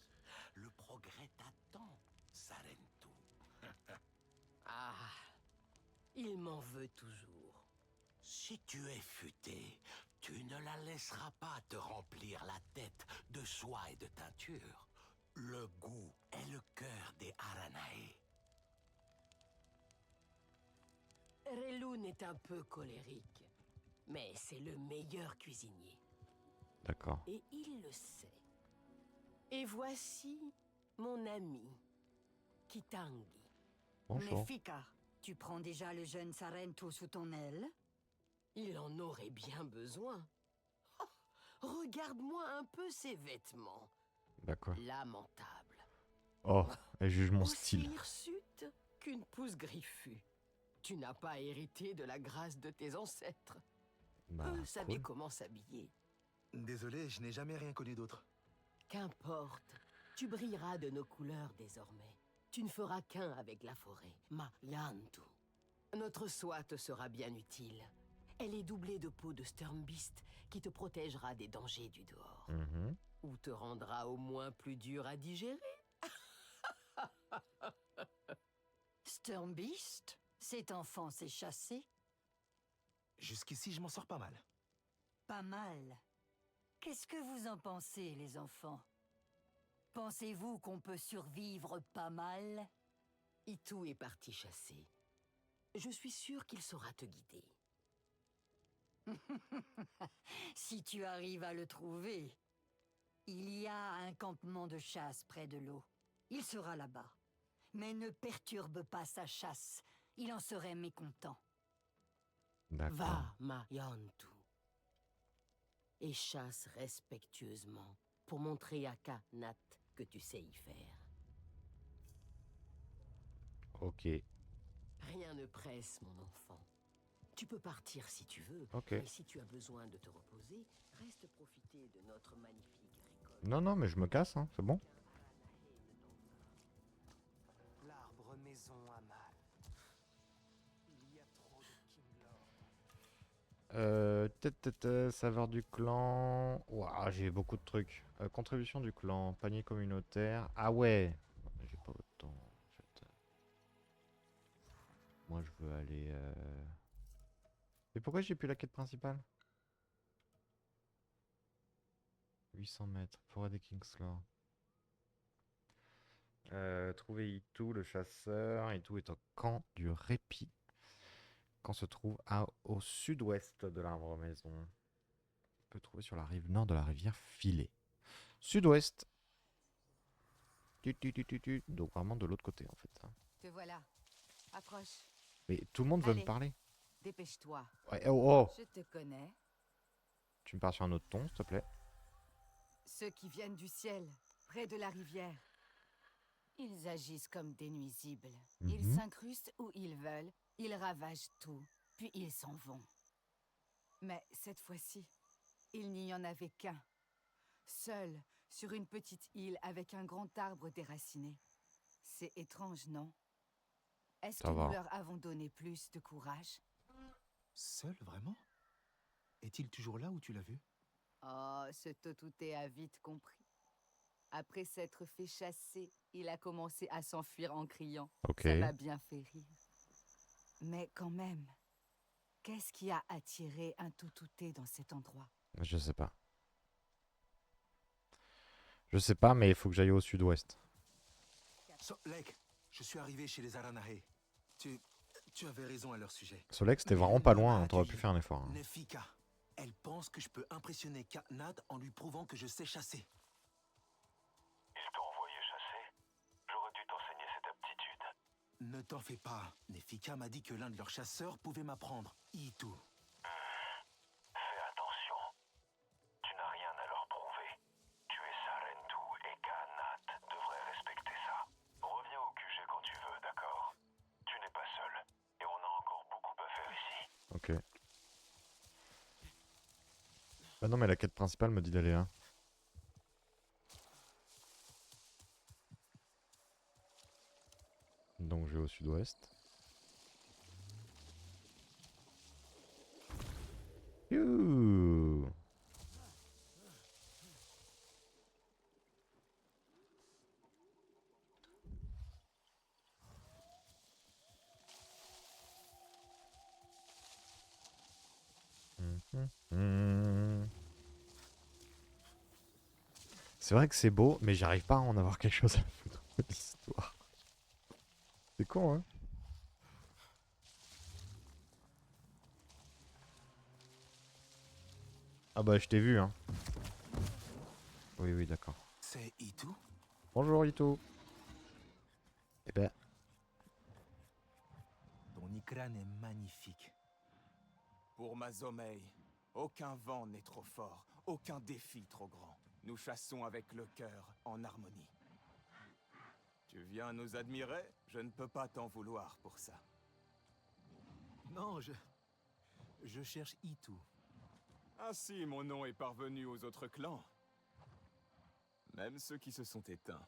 Le progrès t'attend, Sarentu. Ah, il m'en veut toujours. Si tu es futé, tu ne la laisseras pas te remplir la tête de soie et de teinture. Le goût est le cœur des Aranae. Relun est un peu colérique, mais c'est le meilleur cuisinier. D'accord. Et il le sait. Et voici mon ami, Kitangi. Bonjour. Mais Fika, tu prends déjà le jeune Sarentu sous ton aile? Il en aurait bien besoin. Oh, regarde-moi un peu ses vêtements. D'accord. Lamentable. Oh, elle juge mon Aussi style. hirsute qu'une pousse griffue. Tu n'as pas hérité de la grâce de tes ancêtres. Bah, Eux savaient cool. comment s'habiller. Désolé, je n'ai jamais rien connu d'autre. Qu'importe, tu brilleras de nos couleurs désormais. Tu ne feras qu'un avec la forêt, Ma Yantu. Notre soie te sera bien utile. Elle est doublée de peau de Sturmbeast qui te protégera des dangers du dehors. Ou te rendra au moins plus dur à digérer. Sturmbeast? Cet enfant s'est chassé? Jusqu'ici, je m'en sors pas mal. Pas mal. Qu'est-ce que vous en pensez, les enfants? Pensez-vous qu'on peut survivre pas mal? Itu est parti chasser. Je suis sûr qu'il saura te guider. Si tu arrives à le trouver. Il y a un campement de chasse près de l'eau. Il sera là-bas. Mais ne perturbe pas sa chasse. Il en serait mécontent. D'accord. Va, Ma Yantu. Et chasse respectueusement pour montrer à Nat que tu sais y faire. Ok. Rien ne presse, mon enfant. Tu peux partir si tu veux. Ok. Mais si tu as besoin de te reposer, reste profiter de notre magnifique récolte. Non, non, mais je me casse, hein, c'est bon. L'arbre maison a mal. Il y a trop de Kinglor. Saveur du clan. Ouah, j'ai beaucoup de trucs. Contribution du clan, panier communautaire. Ah ouais. J'ai pas autant en fait. Moi je veux aller... Et pourquoi j'ai plus la quête principale? 800 mètres, forêt des Kingslaw. Trouver Itu, le chasseur. Itu est au camp du répit. Camp se trouve au sud-ouest de l'arbre maison. On peut trouver sur la rive nord de la rivière Filet. Sud-ouest. Donc vraiment de l'autre côté en fait. Te voilà. Approche. Mais tout le monde veut me Allez. parler. Dépêche-toi. Ouais, oh, oh. Je te connais. Tu me parles sur un autre ton, s'il te plaît. Ceux qui viennent du ciel, près de la rivière. Ils agissent comme des nuisibles. Ils Mhm. s'incrustent où ils veulent, ils ravagent tout, puis ils s'en vont. Mais cette fois-ci, il n'y en avait qu'un. Seul, sur une petite île avec un grand arbre déraciné. C'est étrange, non? Est-ce Ça que va. nous leur avons donné plus de courage? Seul, vraiment? Est-il toujours là où tu l'as vu? Oh, ce Totouté a vite compris. Après s'être fait chasser, il a commencé à s'enfuir en criant. Ok. Ça m'a bien fait rire. Mais quand même, qu'est-ce qui a attiré un Totouté dans cet endroit? Je sais pas. Je sais pas, mais il faut que j'aille au sud-ouest. Lek, je suis arrivé chez les Aranahe. Tu avais raison à leur sujet. Solex, t'es Mais vraiment elle pas m'a loin, hein, t'aurais pu accueilli. faire un effort. Hein. Nefika, elle pense que je peux impressionner Katnat en lui prouvant que je sais chasser. Ils t'ont envoyé chasser? J'aurais dû t'enseigner cette aptitude. Ne t'en fais pas. Nefika m'a dit que l'un de leurs chasseurs pouvait m'apprendre. Itu. Fais attention. Tu n'as rien à leur prouver. Tu es Sarentu et Kaanat devraient respecter ça. Reviens au QG quand tu veux, d'accord? Tu n'es pas seul. Et on a encore beaucoup à faire ici. Ok. Bah non, mais la quête principale me dit d'aller là. Donc je vais au sud-ouest. Youhou. C'est vrai que c'est beau, mais j'arrive pas à en avoir quelque chose à foutre de l'histoire. C'est con, hein? Ah bah je t'ai vu, hein. Oui, oui, d'accord. C'est Itu? Bonjour, Ito. Eh ben, Ton Ikran est magnifique. Pour ma Zomei, aucun vent n'est trop fort, aucun défi trop grand. Nous chassons avec le cœur en harmonie. Tu viens nous admirer? Je ne peux pas t'en vouloir pour ça. Non, je cherche Itu. Ainsi, mon nom est parvenu aux autres clans. Même ceux qui se sont éteints.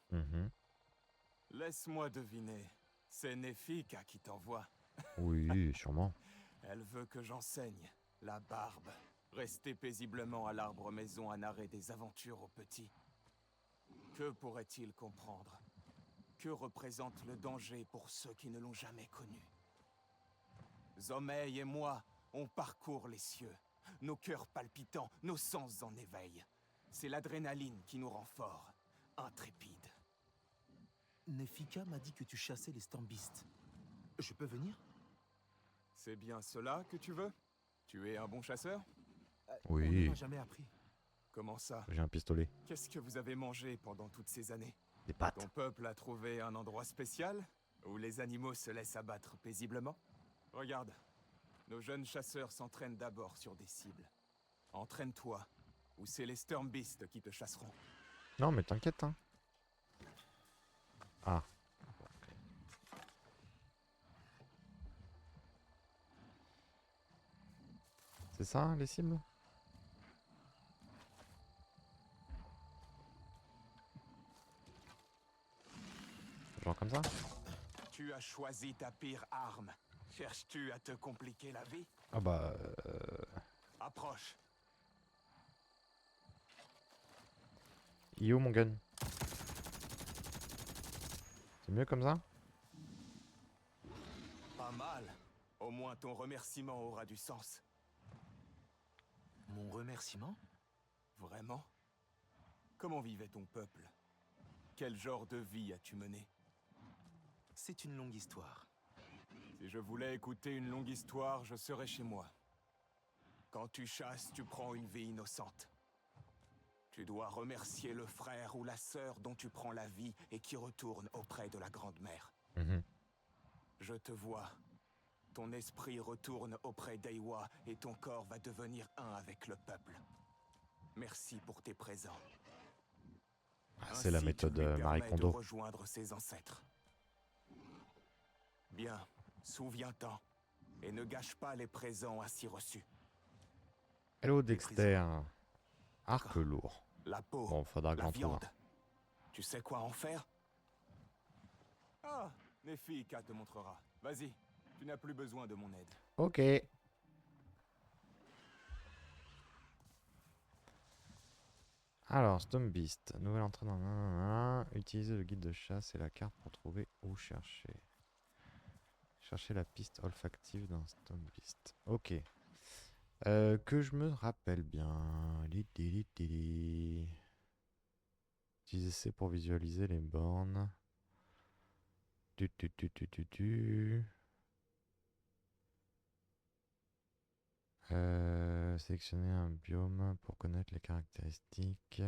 Laisse-moi deviner. C'est Nefika qui t'envoie. oui, sûrement. Elle veut que j'enseigne la barbe. Rester paisiblement à l'arbre maison à narrer des aventures aux petits. Que pourrait-il comprendre? Que représente le danger pour ceux qui ne l'ont jamais connu? Zomei et moi, on parcourt les cieux. Nos cœurs palpitants, nos sens en éveil. C'est l'adrénaline qui nous rend forts, intrépides. Nefika m'a dit que tu chassais les Stormbeasts. Je peux venir? C'est bien cela que tu veux? Tu es un bon chasseur? Oui. On ne m'a jamais appris. Comment ça? J'ai un pistolet. Qu'est-ce que vous avez mangé pendant toutes ces années? Des pâtes. Ton peuple a trouvé un endroit spécial où les animaux se laissent abattre paisiblement? Regarde, nos jeunes chasseurs s'entraînent d'abord sur des cibles. Entraîne-toi, ou c'est les Stormbeasts qui te chasseront. Non, mais t'inquiète, hein. Ah. C'est ça, hein, les cibles? Genre comme ça? Tu as choisi ta pire arme. Cherches-tu à te compliquer la vie? Ah bah... Approche. Il est où mon gun? C'est mieux comme ça? Pas mal. Au moins ton remerciement aura du sens. Mon remerciement? Vraiment? Comment vivait ton peuple? Quel genre de vie as-tu mené? C'est une longue histoire. Si je voulais écouter une longue histoire, je serais chez moi. Quand tu chasses, tu prends une vie innocente. Tu dois remercier le frère ou la sœur dont tu prends la vie et qui retourne auprès de la Grande-Mère. Je te vois. Ton esprit retourne auprès d'Eywa et ton corps va devenir un avec le peuple. Merci pour tes présents. C'est la Ainsi, méthode tu lui Marie permets de Kondo. rejoindre ses ancêtres. Bien, souviens-t'en. Et ne gâche pas les présents ainsi reçus. Hello Dexter. Arc lourd. La peau, Bon, faudra que la j'en trouve. viande. Tu sais quoi en faire? Ah, Nefika te montrera. Vas-y, tu n'as plus besoin de mon aide. Ok. Alors, Storm Beast. Nouvelle entrée dans... Utilisez le guide de chasse et la carte pour trouver où chercher. Chercher la piste olfactive d'un Storm Beast. Ok. Que je me rappelle bien. Utilisez C pour visualiser les bornes. Sélectionnez un biome pour connaître les caractéristiques.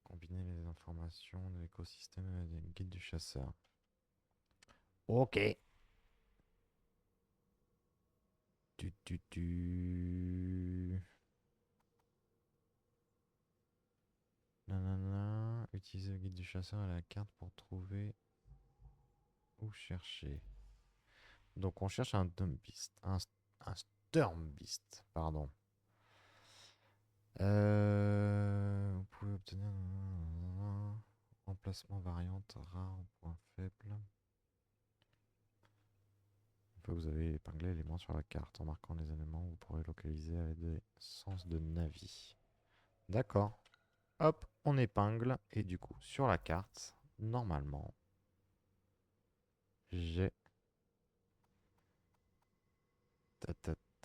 Combiner les informations de l'écosystème avec le guide du chasseur. Ok. Nanana. Utilisez le guide du chasseur et la carte pour trouver où chercher. Donc on cherche un Storm Beast. Un Storm Beast, pardon. Vous pouvez obtenir un emplacement variante rare au point faible. Une fois que vous avez épinglé l'élément sur la carte, en marquant les éléments, vous pourrez localiser avec des sens de Navi. D'accord. Hop, on épingle. Et du coup, sur la carte, normalement, j'ai...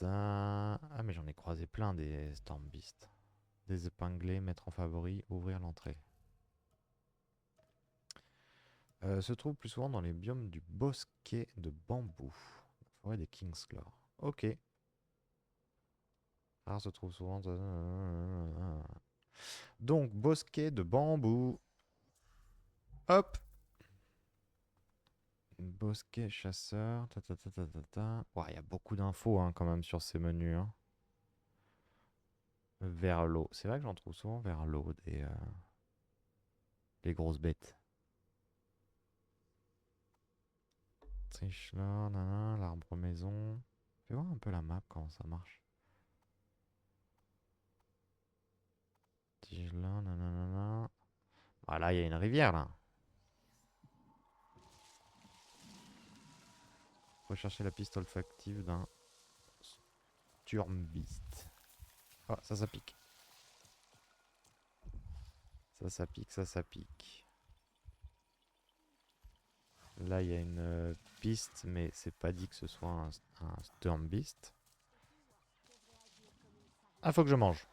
Ah, mais j'en ai croisé plein des Storm Beast. Des épinglés, mettre en favori, ouvrir l'entrée. Se trouve plus souvent dans les biomes du bosquet de bambou. La forêt des Kingsclaw. Ok. Rare se trouve souvent... Donc, bosquet de bambou. Hop. Bosquet chasseur. Il y a beaucoup d'infos hein, quand même sur ces menus. Hein. Vers l'eau. C'est vrai que j'en trouve souvent vers l'eau des grosses bêtes. Triche là, l'arbre maison. Fais voir un peu la map, comment ça marche. Tige là, nanana. Voilà, il y a une rivière là. Rechercher la piste olfactive d'un Storm Beast. Oh, ça pique. Ça pique, ça pique. Là, il y a une piste, mais c'est pas dit que ce soit un Storm Beast. Ah, faut que je mange.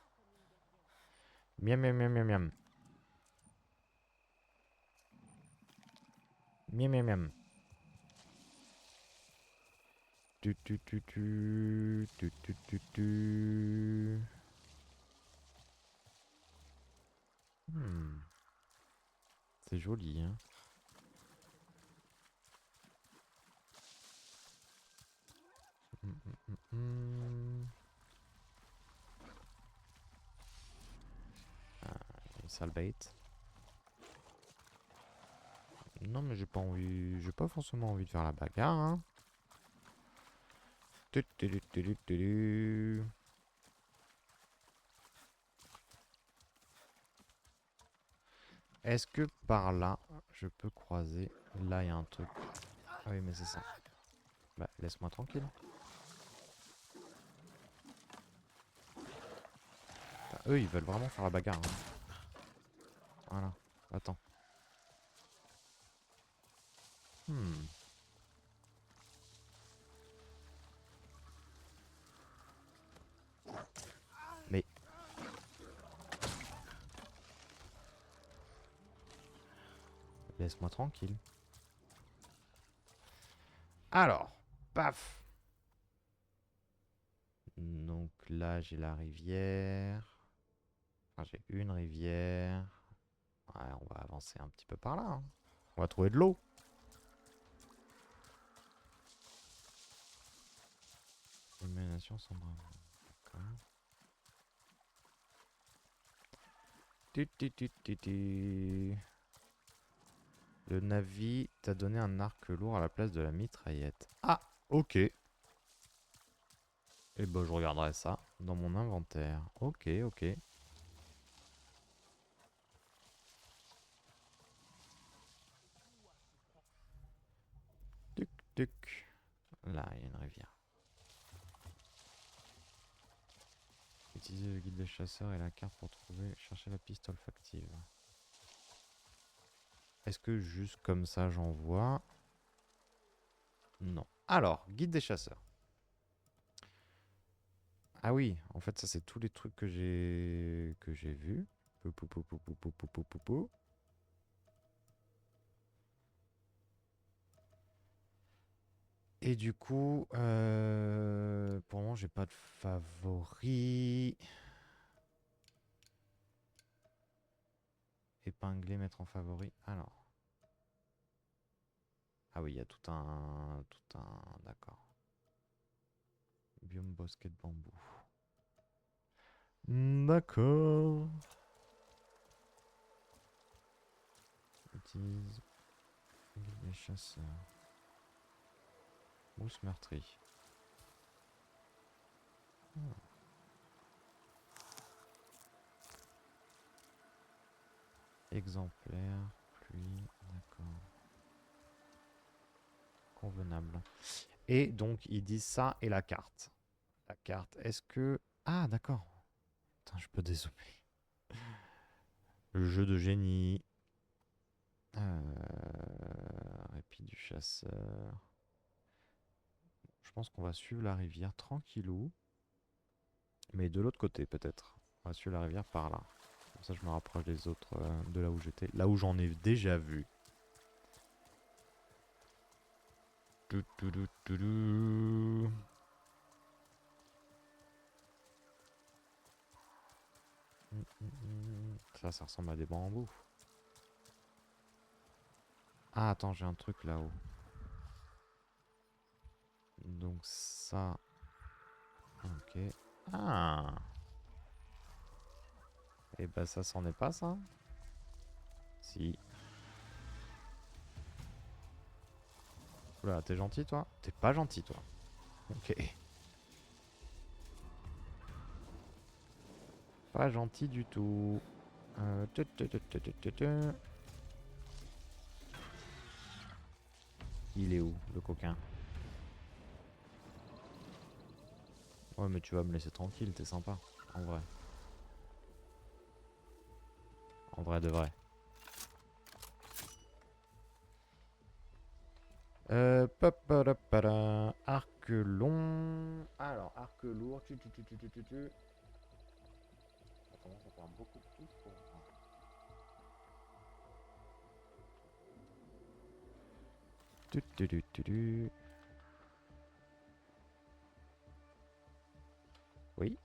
Miam, miam, miam, miam, miam. Miam, miam, miam. C'est joli, hein. Une sale bête. Non mais j'ai pas envie, j'ai pas forcément envie de faire la bagarre. Hein. Est-ce que par là, je peux croiser? Là, il y a un truc. Ah oui, mais c'est ça. Bah, laisse-moi tranquille. Putain, eux, ils veulent vraiment faire la bagarre. Hein. Voilà. Attends. laisse-moi tranquille. Alors, paf. Donc là, j'ai la rivière. Enfin, j'ai une rivière. Ouais, on va avancer un petit peu par là. Hein. On va trouver de l'eau. Émanation sans bravo. D'accord. Le Navi t'a donné un arc lourd à la place de la mitraillette. Ah, ok. Et ben je regarderai ça dans mon inventaire. Ok, ok. Tuc, tuc. Là, il y a une rivière. Utilisez le guide des chasseurs et la carte pour chercher la piste olfactive. Est-ce que juste comme ça j'en vois? Non. Alors, guide des chasseurs. Ah oui, en fait ça c'est tous les trucs que j'ai vus. Et du coup, pour le moment j'ai pas de favori. Épingler, mettre en favori. Alors. Ah oui, il y a tout un... D'accord. Biome bosquet de bambou. D'accord. Utilise les chasseurs. Mousse meurtrie. Ah. Exemplaire, pluie, d'accord. Convenable. Et donc ils disent ça et la carte. La carte, est-ce que... Ah d'accord. Putain, je peux dézoomer. Le jeu de génie. Répit du chasseur. Je pense qu'on va suivre la rivière tranquillou. Mais de l'autre côté peut-être. On va suivre la rivière par là. Comme ça je me rapproche des autres de là où j'étais. Là où j'en ai déjà vu. Ça ressemble à des bambous. Ah, attends, j'ai un truc là-haut. Donc ça... Ok. Ah. Et bah ça, c'en est pas, ça? Si. Oula, t'es gentil, toi? T'es pas gentil, toi. Ok. Pas gentil du tout. Il est où, le coquin? Ouais, mais tu vas me laisser tranquille, t'es sympa. En vrai. En vrai de vrai. Arc long. Alors, arc lourd. Ça commence à faire beaucoup de trucs pour moi. Oui.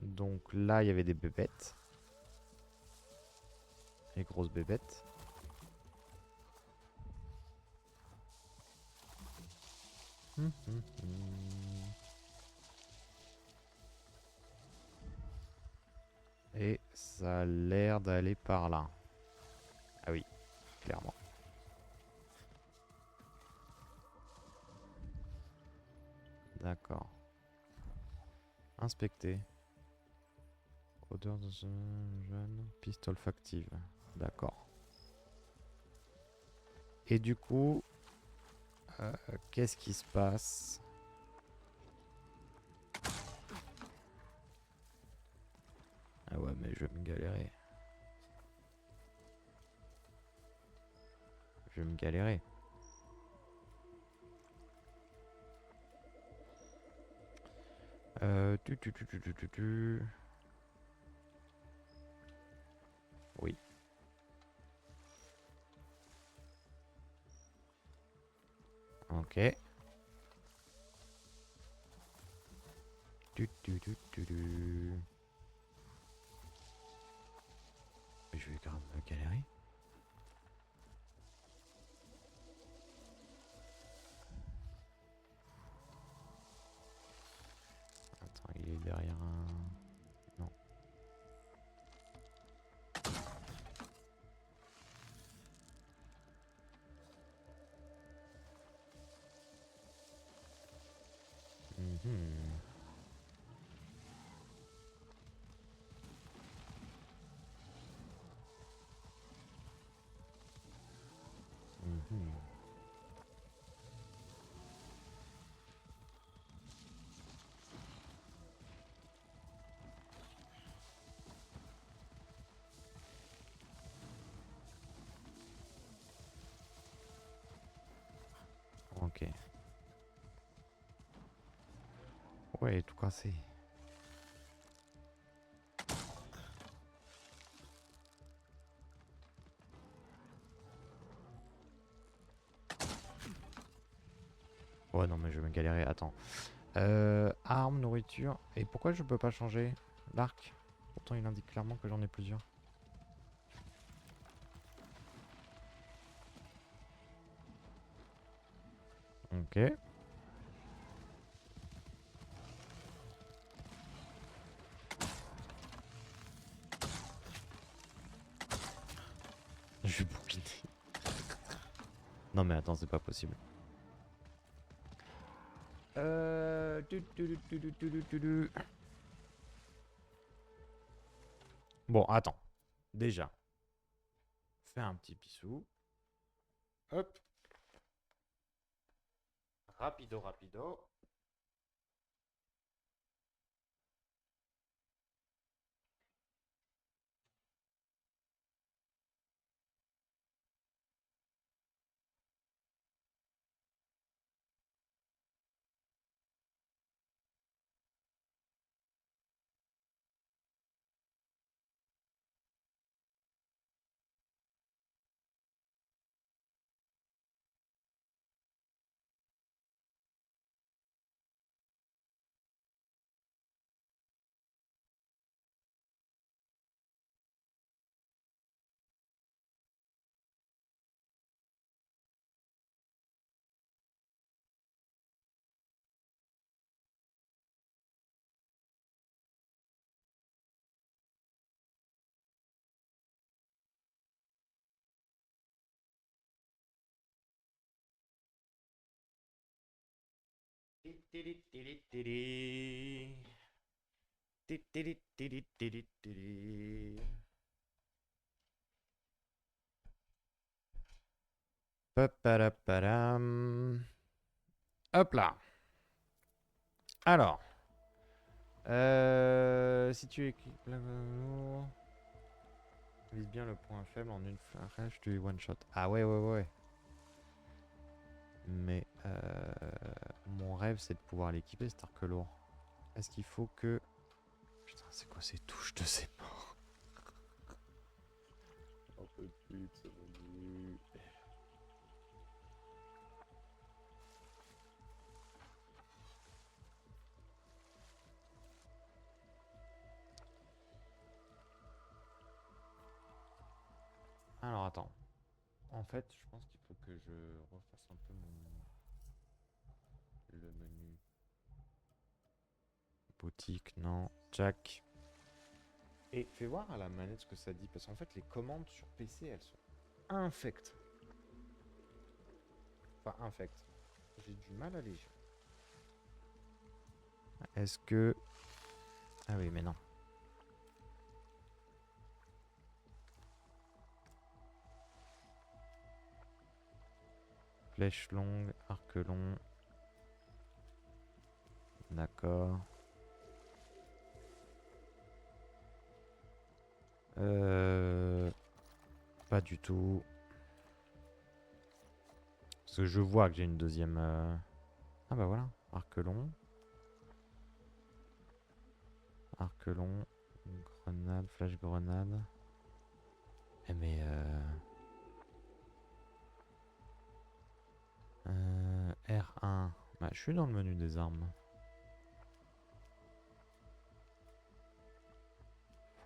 Donc là, il y avait des bébêtes. Les grosses bébêtes. Et ça a l'air d'aller par là. Ah oui, clairement. D'accord. Inspecter. Odeur de ce jeune. Piste olfactive. D'accord. Et du coup, qu'est-ce qui se passe? Ah ouais, mais je vais me galérer. Je vais me galérer. Ok. Du. Mais je vais quand même me galérer. Attends, il est derrière un... Non. Mhm. Mhm. Ok. Ouais, tout cassé. Ouais, non, mais je vais me galérer. Attends. Armes, nourriture. Et pourquoi je peux pas changer l'arc? Pourtant, il indique clairement que j'en ai plusieurs. Ok. Je suis bouquiné. Non, mais attends, c'est pas possible. Bon, attends. Déjà. Fais un petit pissou. Hop. Rapido. Paparaparam. Hop là. Alors. Si tu équipes la... Vise bien le point faible en une flèche du one shot. Ah ouais. Mais mon rêve c'est de pouvoir l'équiper cet arc lourd. Est-ce qu'il faut que... Putain, c'est quoi ces touches de ces morts? Un peu plus de ce menu. Alors attends. En fait, je pense qu'il faut que je refasse un peu le menu. Boutique, non. Jack. Et fais voir à la manette ce que ça dit. Parce qu'en fait, les commandes sur PC, elles sont infectes. Enfin, infectes. J'ai du mal à les... Est-ce que... Ah oui, mais non. Flèche longue, arc long. D'accord. Pas du tout. Parce que je vois que j'ai une deuxième... Ah bah voilà, arc long. Arc long, grenade, flash grenade. Eh mais R1. Bah, je suis dans le menu des armes.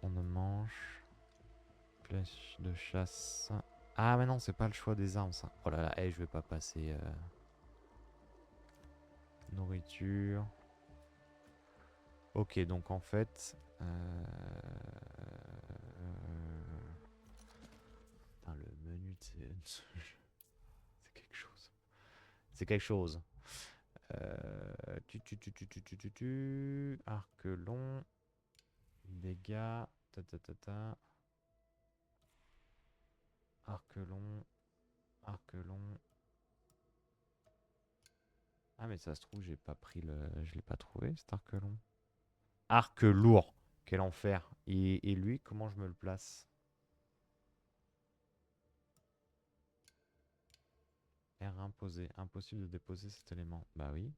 Fond de manche. Flèche de chasse. Ah mais non, c'est pas le choix des armes ça. Oh là là, je vais pas passer... Nourriture. Ok, donc en fait... Putain, le menu de ce jeu, c'est quelque chose. C'est quelque chose. Arc long. Dégâts. Ta ta ta ta. Arc long. Arc long. Ah mais ça se trouve j'ai pas pris le... Je l'ai pas trouvé cet arc long. Arc lourd. Quel enfer. Et lui, comment je me le place? R imposé. Impossible de déposer cet élément. Bah oui.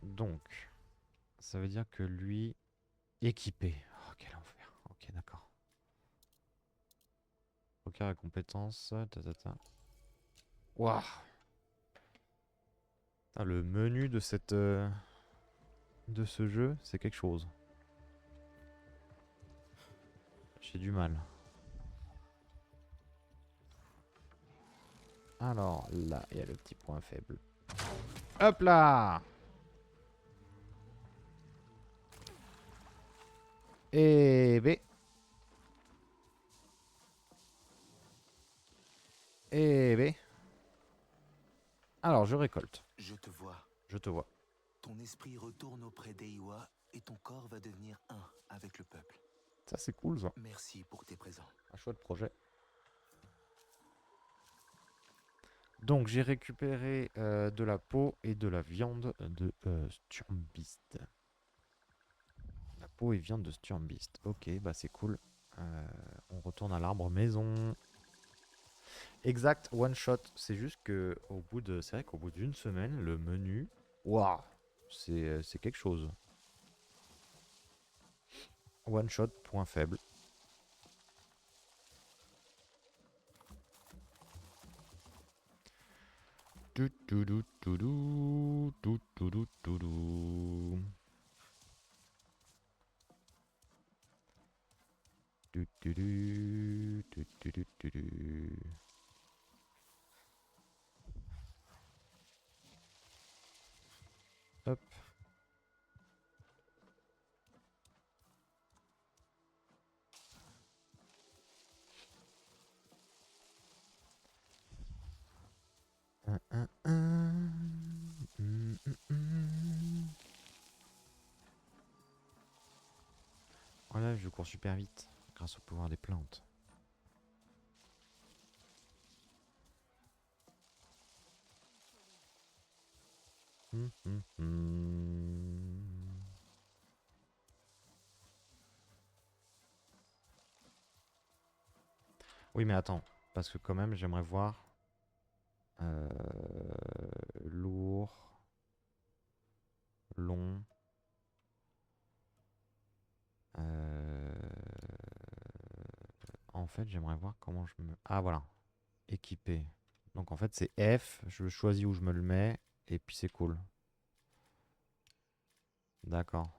Donc, ça veut dire que lui, équipé. Oh, quel enfer. Ok, d'accord. Poker à compétences. Waouh. Le menu de cette de ce jeu, c'est quelque chose. J'ai du mal. Alors là, il y a le petit point faible. Hop là. Et B. Et B. Alors, je récolte. Je te vois. Je te vois. Ton esprit retourne auprès d'Eiwa et ton corps va devenir un avec le peuple. Ça, c'est cool, ça. Merci pour tes présents. Un chouette projet. Donc, j'ai récupéré de la peau et de la viande de Sturmbeast. La peau et viande de Sturmbeast. Ok, bah c'est cool. On retourne à l'arbre maison. Exact, one shot. C'est juste que au bout de, c'est vrai qu'au bout d'une semaine, le menu, waouh, c'est quelque chose. One shot, point faible. Tu tu tu tu tu tu tu tu tu. Tu tu tu tu tu tu tu tu. Hop. Voilà, je cours super vite grâce au pouvoir des plantes. Oui, mais attends, parce que quand même, j'aimerais voir lourd, long. En fait, j'aimerais voir comment je me... Ah, voilà. Équipé. Donc, en fait, c'est F. Je choisis où je me le mets. Et puis, c'est cool. D'accord.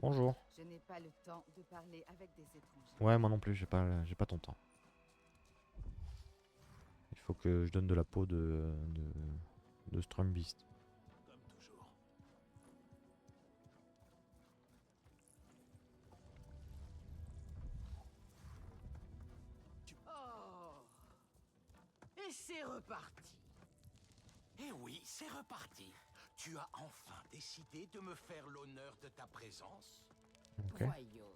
Bonjour. Je n'ai pas le temps de parler avec des étrangers. Ouais, moi non plus, j'ai pas ton temps. Il faut que je donne de la peau de Strumbeast. Comme toujours. Oh. Et c'est reparti. Eh oui, c'est reparti. Tu as enfin décidé de me faire l'honneur de ta présence. Okay. Voyons.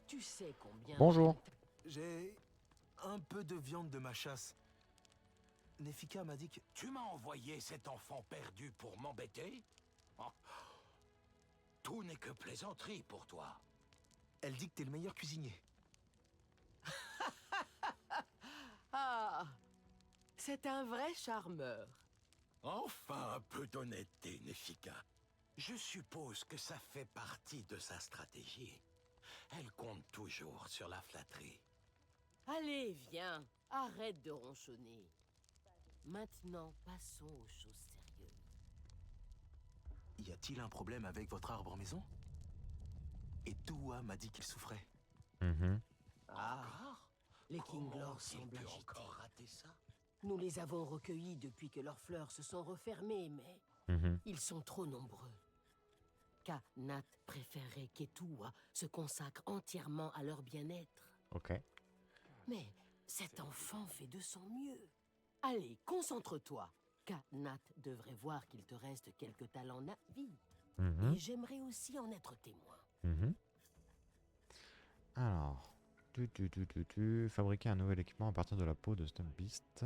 Tu sais combien... Bonjour. J'ai un peu de viande de ma chasse. Nefika m'a dit que... Tu m'as envoyé cet enfant perdu pour m'embêter? Oh. Tout n'est que plaisanterie pour toi. Elle dit que t'es le meilleur cuisinier. Ah, C'est un vrai charmeur. Enfin un peu d'honnêteté, Nefika. Je suppose que ça fait partie de sa stratégie. Elle compte toujours sur la flatterie. Allez, viens, arrête de ronchonner. Maintenant, passons aux choses sérieuses. Y a-t-il un problème avec votre arbre maison? Et Tua m'a dit qu'il souffrait. Ah, les Kinglors semblent agités. encore rater ça? Nous les avons recueillis depuis que leurs fleurs se sont refermées, mais ils sont trop nombreux. Nat préférerait qu'Etua se consacre entièrement à leur bien-être. Ok. Mais cet enfant fait de son mieux. Allez, concentre-toi. Nat devrait voir qu'il te reste quelques talents Navi. Et j'aimerais aussi en être témoin. Alors, fabriquer un nouvel équipement à partir de la peau de Stump Beast.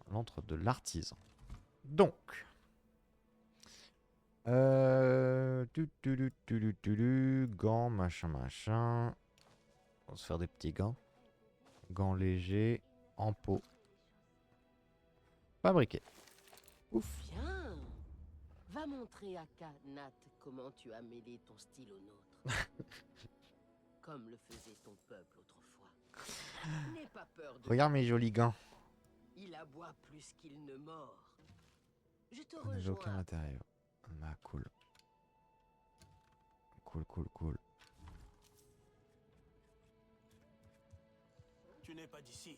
L'antre de l'artisan. Donc, gants, machin. On va se faire des petits gants. Gants légers, en peau. Fabriqué. Ouf. Bien. Va montrer à Nat comment tu as mêlé ton style au nôtre. Comme le faisait ton peuple autrefois. N'aie pas peur de... Regarde mes jolis gants. Il aboie plus qu'il ne mord. Je te On n'avait rejoins. aucun matériau. Ah, cool. Cool. Tu n'es pas d'ici.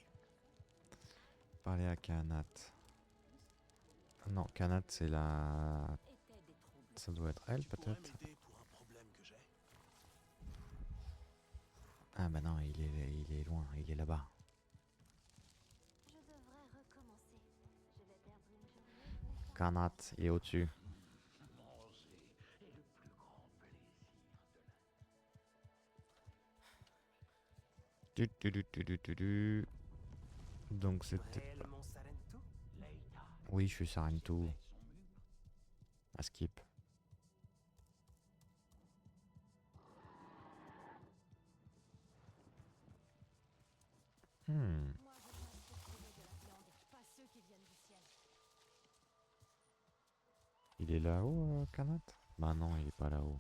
Parler à Kanat. Non, Kanat, c'est la... Ça doit être elle, peut-être. Ah bah non, il est loin, il est là-bas. Je devrais recommencer. Je vais perdre une journée. Kanat, il est au-dessus. Donc c'était... Oui, je suis Sarentu. À skip. Il est là-haut, Kanat? Bah non, il est pas là-haut.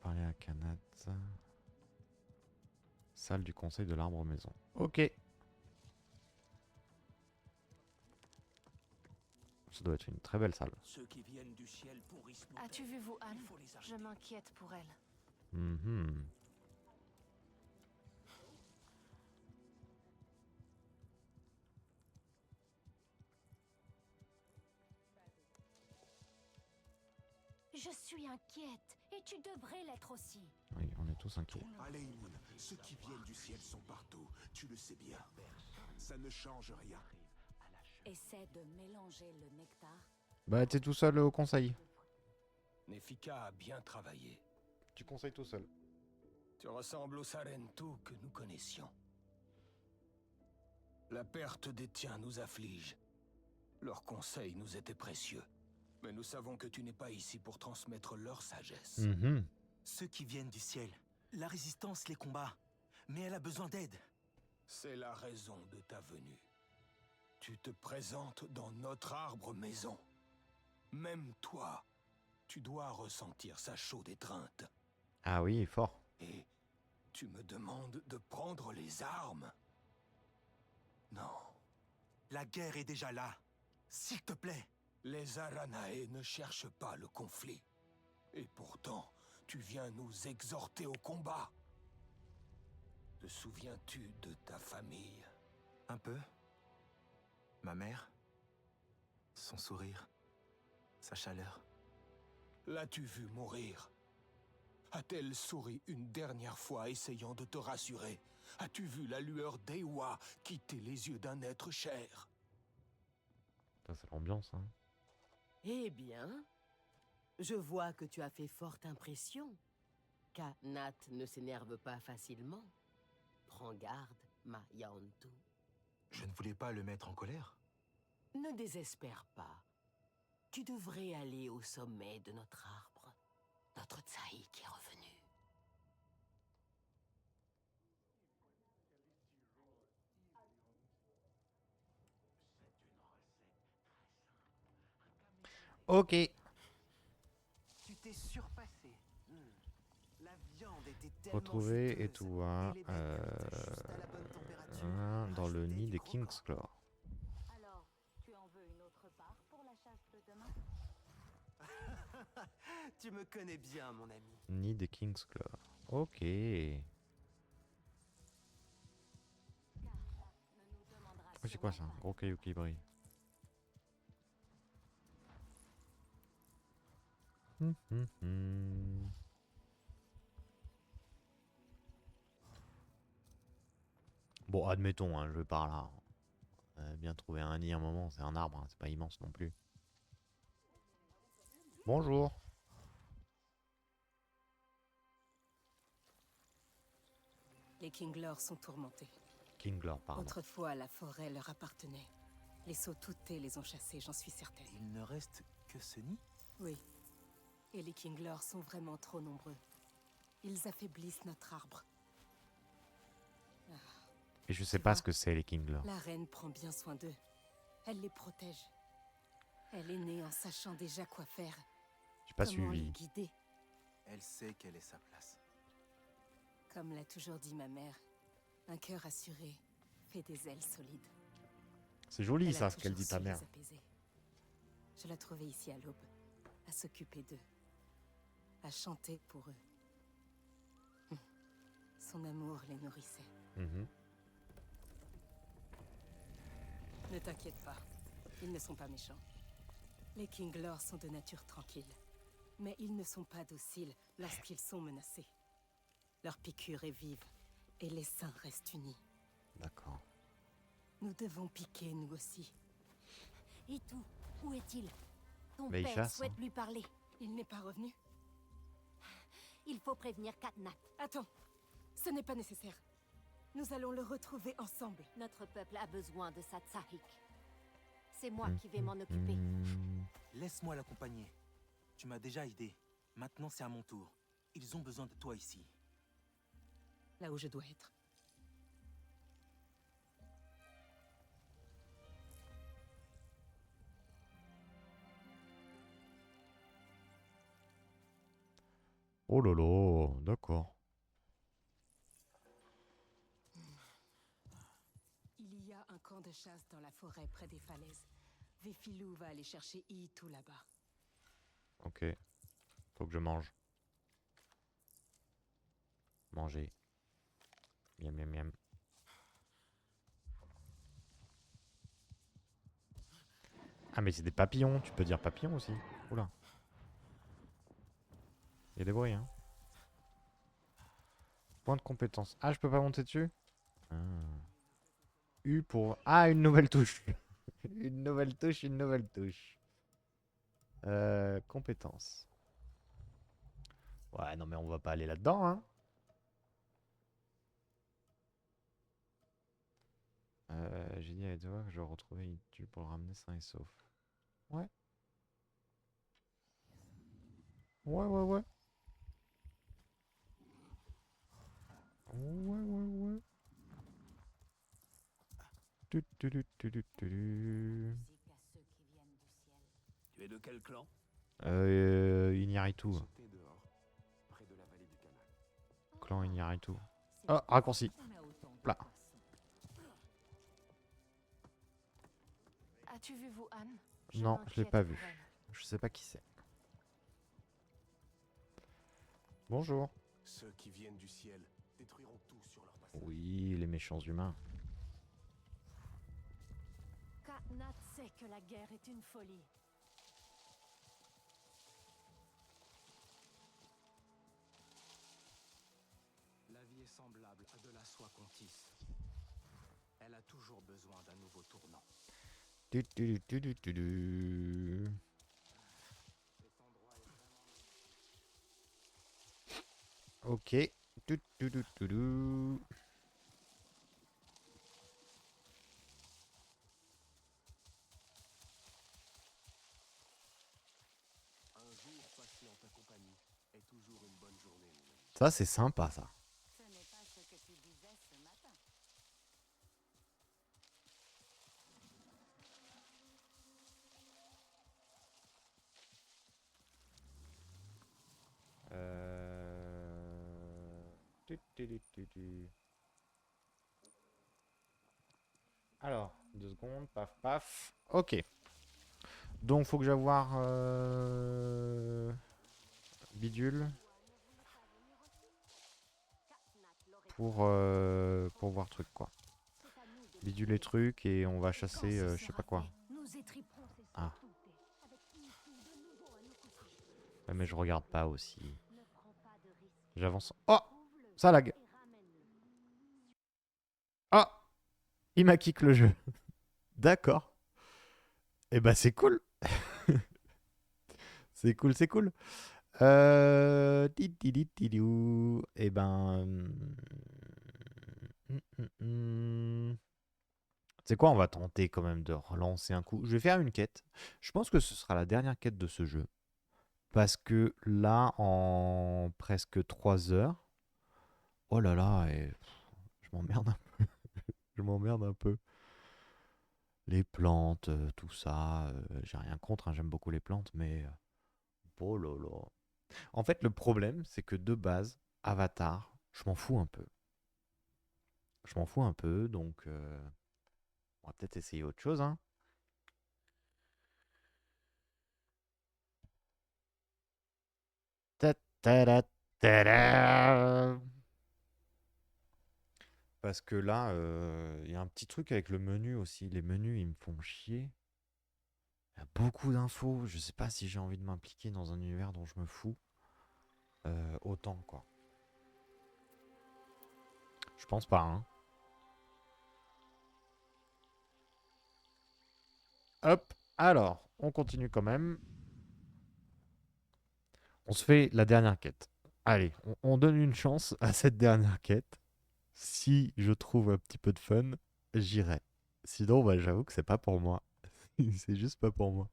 Parler à Kanat. Salle du conseil de l'arbre maison. Ok. Ça doit être une très belle salle. Ceux qui viennent du ciel pourrissent nos As-tu vu Wuhan? Je m'inquiète pour elle. Je suis inquiète, et tu devrais l'être aussi. Oui, on est tous inquiets. Aleimoun, ceux qui viennent du ciel sont partout. Tu le sais bien. Ça ne change rien. Essaie de mélanger le nectar. Bah t'es tout seul au conseil. Nefika a bien travaillé. Tu conseilles tout seul. Tu ressembles au Sarentu que nous connaissions. La perte des tiens nous afflige. Leurs conseils nous étaient précieux. Mais nous savons que tu n'es pas ici pour transmettre leur sagesse. Ceux qui viennent du ciel, la résistance les combat. Mais elle a besoin d'aide. C'est la raison de ta venue. Tu te présentes dans notre arbre maison. Même toi, tu dois ressentir sa chaude étreinte. Ah oui, fort. Et tu me demandes de prendre les armes? Non. La guerre est déjà là. S'il te plaît. Les Aranae ne cherchent pas le conflit. Et pourtant, tu viens nous exhorter au combat. Te souviens-tu de ta famille? Un peu. Ma mère. Son sourire. Sa chaleur. L'as-tu vu mourir? A-t-elle souri une dernière fois essayant de te rassurer? As-tu vu la lueur d'Ewa quitter les yeux d'un être cher? Ça, c'est l'ambiance, hein. Eh bien, je vois que tu as fait forte impression. Nat ne s'énerve pas facilement. Prends garde, ma Yaontu. Je ne voulais pas le mettre en colère. Ne désespère pas. Tu devrais aller au sommet de notre arbre. Notre Tsaïk est revenu. Ok. Tu t'es surpassé. La viande était tellement Retrouver et juteuse, tout, hein, et les baies cuites juste à la bonne température. dans le Rajouter nid du des croquant. Kingsclaw. Alors, tu en veux une autre part pour la chasse de demain? Tu me connais bien, mon ami. Nid des Kingsclaw. Ok. Oh, c'est quoi ça? Gros caillou qui brille. Bon, admettons, hein, je pars là. Bien trouver un nid à un moment, c'est un arbre, hein, c'est pas immense non plus. Bonjour. Les Kinglor sont tourmentés. Kinglor, pardon. Autrefois, la forêt leur appartenait. Les sauts-toutés les ont chassés, j'en suis certaine. Il ne reste que ce nid? Oui. Et les Kinglor sont vraiment trop nombreux. Ils affaiblissent notre arbre. Et je sais pas ce que c'est les Kinglor. La reine prend bien soin d'eux. Elle les protège. Elle est née en sachant déjà quoi faire. J'ai pas Comment suivi. les guider. Elle sait quelle est sa place. Comme l'a toujours dit ma mère, un cœur assuré fait des ailes solides. C'est joli Elle a ça, ce qu'elle toujours dit ta su mère. les apaiser. Je la trouvais ici à l'aube, à s'occuper d'eux, à chanter pour eux. Son amour les nourrissait. Ne t'inquiète pas, ils ne sont pas méchants. Les Kinglor sont de nature tranquille, mais ils ne sont pas dociles lorsqu'ils sont menacés. Leur piqûre est vive, et les saints restent unis. D'accord. Nous devons piquer, nous aussi. Et tout, où est-il? Ton Mais il père chasse, souhaite hein. lui parler. Il n'est pas revenu? Il faut prévenir Katnat. Attends, ce n'est pas nécessaire. Nous allons le retrouver ensemble. Notre peuple a besoin de sa tsahik. C'est moi qui vais m'en occuper. Laisse-moi l'accompagner. Tu m'as déjà aidé. Maintenant, c'est à mon tour. Ils ont besoin de toi ici. Là où je dois être. Oh lolo, d'accord. Il y a un camp de chasse dans la forêt près des falaises. Vefilou va aller chercher Iitou là-bas. Ok. Faut que je mange. Manger. Miam miam miam. Ah mais c'est des papillons, tu peux dire papillons aussi. Oula. Il y a des bruits, hein. Point de compétence. Ah, je peux pas monter dessus? U pour... Ah, une nouvelle touche. Une nouvelle touche, une nouvelle touche. Compétence. Ouais, non mais on va pas aller là-dedans, hein. J'ai dit à Edouard que je vais retrouver Itu pour le ramener sain et sauf. Ouais. Ouais. Ouais. Tu es de quel clan? Iñárritu. Clan Iñárritu. Oh, raccourci. Là. As-tu vu Wuhan? Non, je l'ai pas vu. Je sais pas qui c'est. Bonjour. Ceux qui viennent du ciel détruiront tout sur leur passage. Oui, les méchants humains. Katnat sait que la guerre est une folie. La vie est semblable à de la soie qu'on tisse. Elle a toujours besoin d'un nouveau tournant. Ok. Un jour passé en ta compagnie est toujours une bonne journée, mon ami. Ça, c'est sympa, ça. Ce n'est pas ce que tu disais ce matin. Alors, 2 secondes, paf paf. Ok. Donc faut que j'aille voir Bidule pour voir truc quoi. Bidule les trucs et on va chasser je sais pas quoi. Ah. Ouais, mais je regarde pas aussi. J'avance. Oh, ça lag. Oh, il m'a kick le jeu. D'accord. Eh ben c'est cool. C'est cool, c'est cool. Eh ben... C'est quoi, on va tenter quand même de relancer un coup. Je vais faire une quête. Je pense que ce sera la dernière quête de ce jeu. Parce que là, en presque 3 heures... Oh là là, je m'emmerde un peu. Je m'emmerde un peu. Les plantes, tout ça, j'ai rien contre, hein, j'aime beaucoup les plantes, mais... Oh là là. En fait, le problème, c'est que de base, Avatar, je m'en fous un peu. Je m'en fous un peu, donc... on va peut-être essayer autre chose, hein. Ta-ta-da-ta-da. Parce que là, il y a un petit truc avec le menu aussi. Les menus, ils me font chier. Il y a beaucoup d'infos. Je sais pas si j'ai envie de m'impliquer dans un univers dont je me fous. Autant, quoi. Je pense pas, hein. Hop. Alors, on continue quand même. On se fait la dernière quête. Allez, on donne une chance à cette dernière quête. Si je trouve un petit peu de fun, j'irai. Sinon, bah, j'avoue que c'est pas pour moi. C'est juste pas pour moi.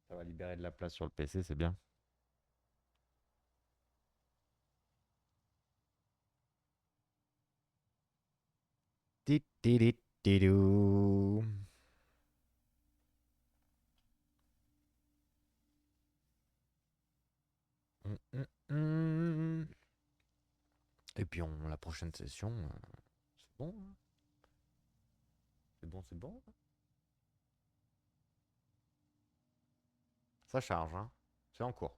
Ça va libérer de la place sur le PC, c'est bien. Ti-ti-ti-ti-dou. Hum. Et puis la prochaine session, c'est bon, hein. C'est bon, c'est bon. Ça charge, hein. C'est en cours.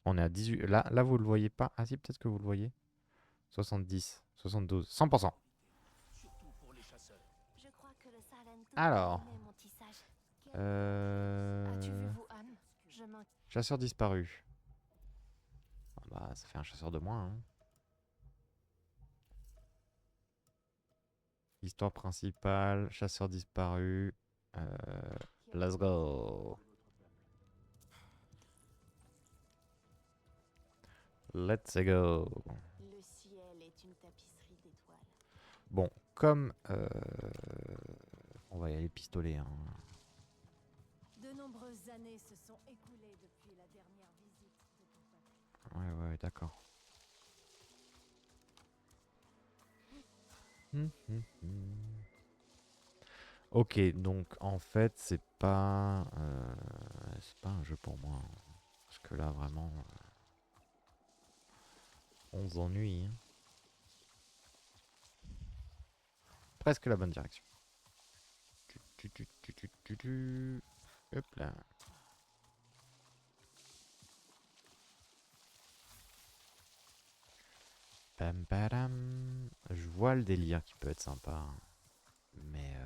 On est à 18. Là, vous le voyez pas. Ah si, peut-être que vous le voyez. 70, 72, 100%. Alors. Chasseur disparu. Ah bah, ça fait un chasseur de moins, hein. Histoire principale, chasseur disparu. Let's go. Let's go. Le ciel est une tapisserie d'étoiles. Bon, comme on va y aller pistolet, hein. De nombreuses années se sont écoulées depuis la dernière visite de ton papa. Ouais, d'accord. Ok, donc en fait, c'est pas un jeu pour moi, hein. Parce que là, vraiment, on s'ennuie, hein. Presque la bonne direction. Hop là. Pam padam. Je vois le délire qui peut être sympa. Mais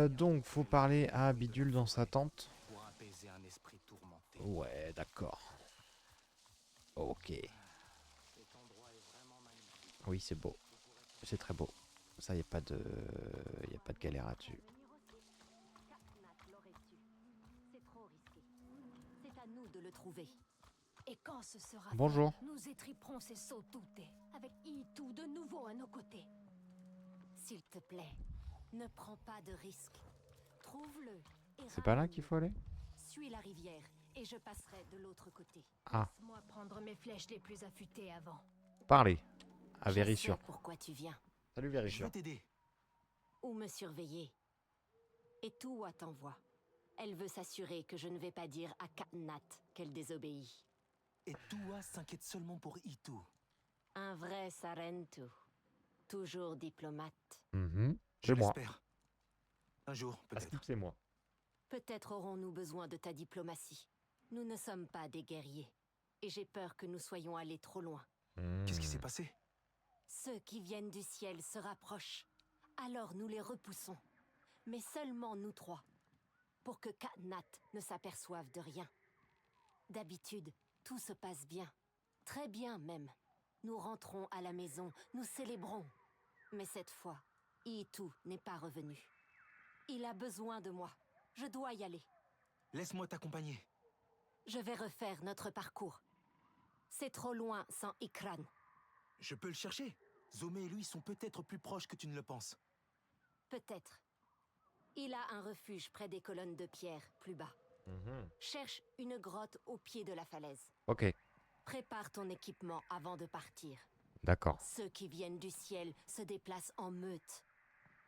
donc faut parler à Bidule dans sa tente. Pour apaiser un esprit tourmenté. Ouais, d'accord. Ok. Oui, c'est beau. C'est très beau. Ça, y a pas de galère là-dessus. C'est trop risqué. C'est à nous de le trouver. Et quand ce sera Bonjour. fait, nous étriperons ces Sautute, avec Itu de nouveau à nos côtés. S'il te plaît, ne prends pas de risques. Trouve-le. C'est pas là qu'il faut aller? Suis la rivière et je passerai de l'autre côté. Ah. Laisse-moi prendre mes flèches les plus affûtées avant. Parlez. À Je Vérissure. sais pourquoi tu viens. Salut Je Vérissure. vais t'aider. Ou me surveiller. Et Tuwa t'envoie. Elle veut s'assurer que je ne vais pas dire à Katnat qu'elle désobéit. Et Tuwa s'inquiète seulement pour Itu. Un vrai Sarentu. Toujours diplomate. C'est moi. J'espère. Un jour, peut-être. Askip, c'est moi. Peut-être aurons-nous besoin de ta diplomatie. Nous ne sommes pas des guerriers. Et j'ai peur que nous soyons allés trop loin. Qu'est-ce qui s'est passé? Ceux qui viennent du ciel se rapprochent. Alors nous les repoussons. Mais seulement nous trois. Pour que Katnat ne s'aperçoive de rien. D'habitude, tout se passe bien. Très bien même. Nous rentrons à la maison, nous célébrons. Mais cette fois, Itu n'est pas revenu. Il a besoin de moi. Je dois y aller. Laisse-moi t'accompagner. Je vais refaire notre parcours. C'est trop loin sans Ikran. Je peux le chercher. Zomé et lui sont peut-être plus proches que tu ne le penses. Peut-être. Il a un refuge près des colonnes de pierre, plus bas. Cherche une grotte au pied de la falaise. Ok. Prépare ton équipement avant de partir. D'accord. Ceux qui viennent du ciel se déplacent en meute.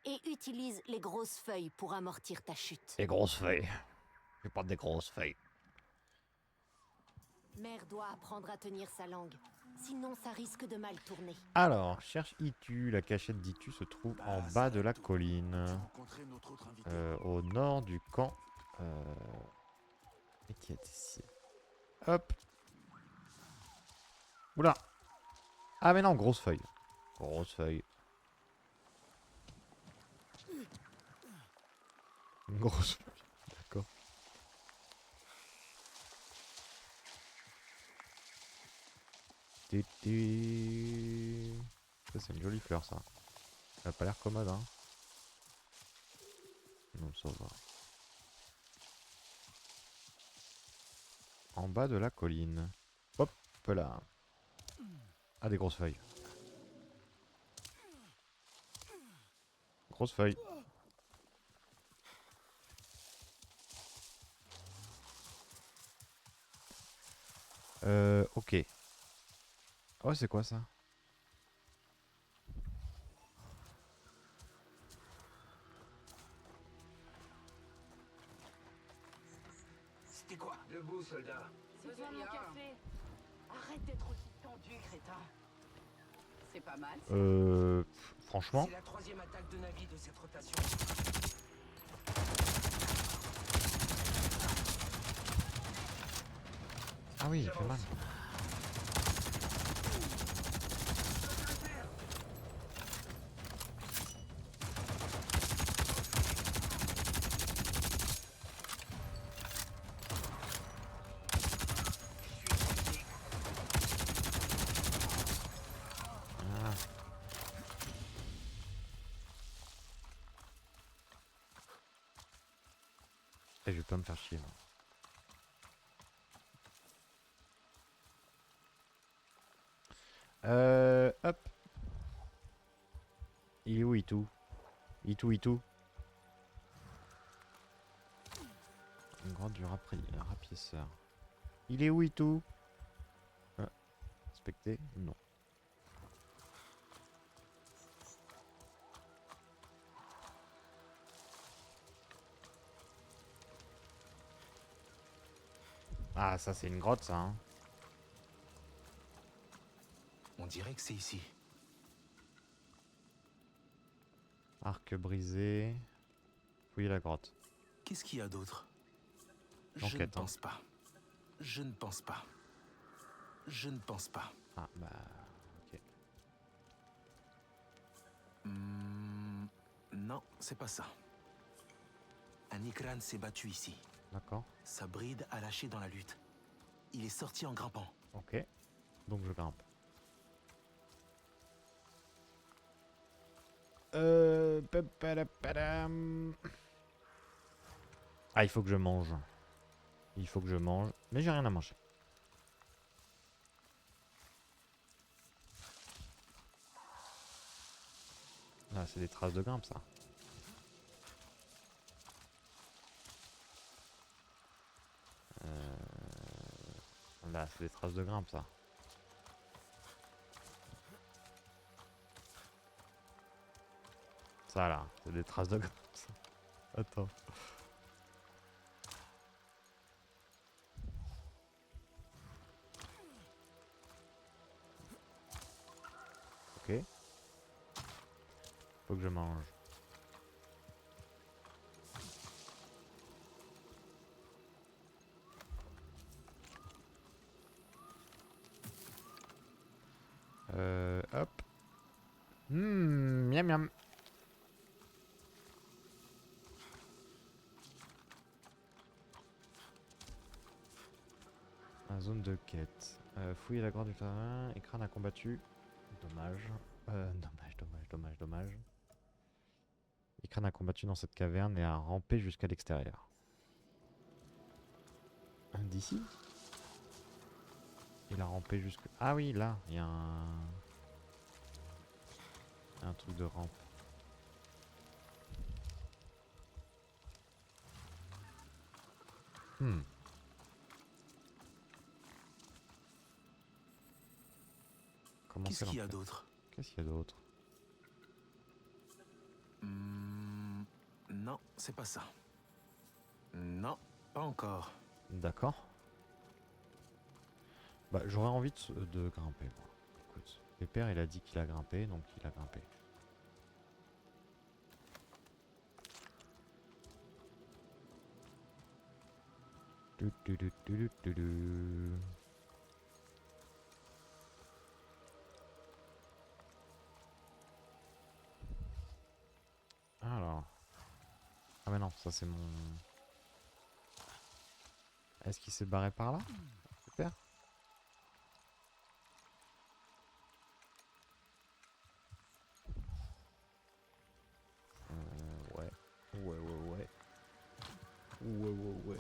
Et utilise les grosses feuilles pour amortir ta chute. Des grosses feuilles. Je pas des grosses feuilles. Mère doit apprendre à tenir sa langue. Sinon, ça risque de mal tourner. Alors, cherche Itu. La cachette d'Itu se trouve en bas de la colline. Au nord du camp. Et qui est ici? Hop. Oula. Ah mais non, grosse feuille. Grosse feuille. Une grosse feuille. D'accord. Ça c'est une jolie fleur ça. Elle a pas l'air commode hein. Non ça va. En bas de la colline. Hop là. Ah des grosses feuilles. Grosse feuille. Ok. Oh c'est quoi ça? C'était quoi? Debout, soldat. Besoin de mon café. Arrête d'être aussi tendu, crétin. C'est pas mal. Franchement. C'est la troisième attaque de Navi de cette rotation. Ah oui, il fait mal. Ah. Et je vais pas me faire chier. Moi. Hop. Il est où Itu? Itu. Une grande du rapiesseur. Il est où Itu? Inspecter? Non. Ah ça c'est une grotte ça hein. On dirait que c'est ici. Arc brisé. Fouiller la grotte. Qu'est-ce qu'il y a d'autre? Je Enquête, ne hein. pense pas. Je ne pense pas. Je ne pense pas. Ah bah ok. Non, c'est pas ça. Un Ikran s'est battu ici. D'accord. Sa bride a lâché dans la lutte. Il est sorti en grimpant. Ok. Donc je grimpe. Ah il faut que je mange. Il faut que je mange. Mais j'ai rien à manger. Ah c'est des traces de grimpe ça. Voilà, c'est des traces de grimpe, ça. Ça, là, c'est des traces de grimpe, ça. Attends. Ok. Faut que je mange. Hop. Miam miam. La zone de quête. Fouiller la grotte du terrain. Écran a combattu. Dommage. Dommage. Écran a combattu dans cette caverne et a rampé jusqu'à l'extérieur. D'ici? Il a rampé jusque... Ah oui, là, il y a un truc de rampe. Comment Qu'est-ce qu'il y a d'autre? Qu'est-ce qu'il y a d'autre? Non, c'est pas ça. Non, pas encore. D'accord. Bah, j'aurais envie de grimper, moi. Écoute, Pépère, il a dit qu'il a grimpé, donc il a grimpé. Alors. Ah mais non, ça c'est mon... Est-ce qu'il s'est barré par là? Super. Ouais. Ouais.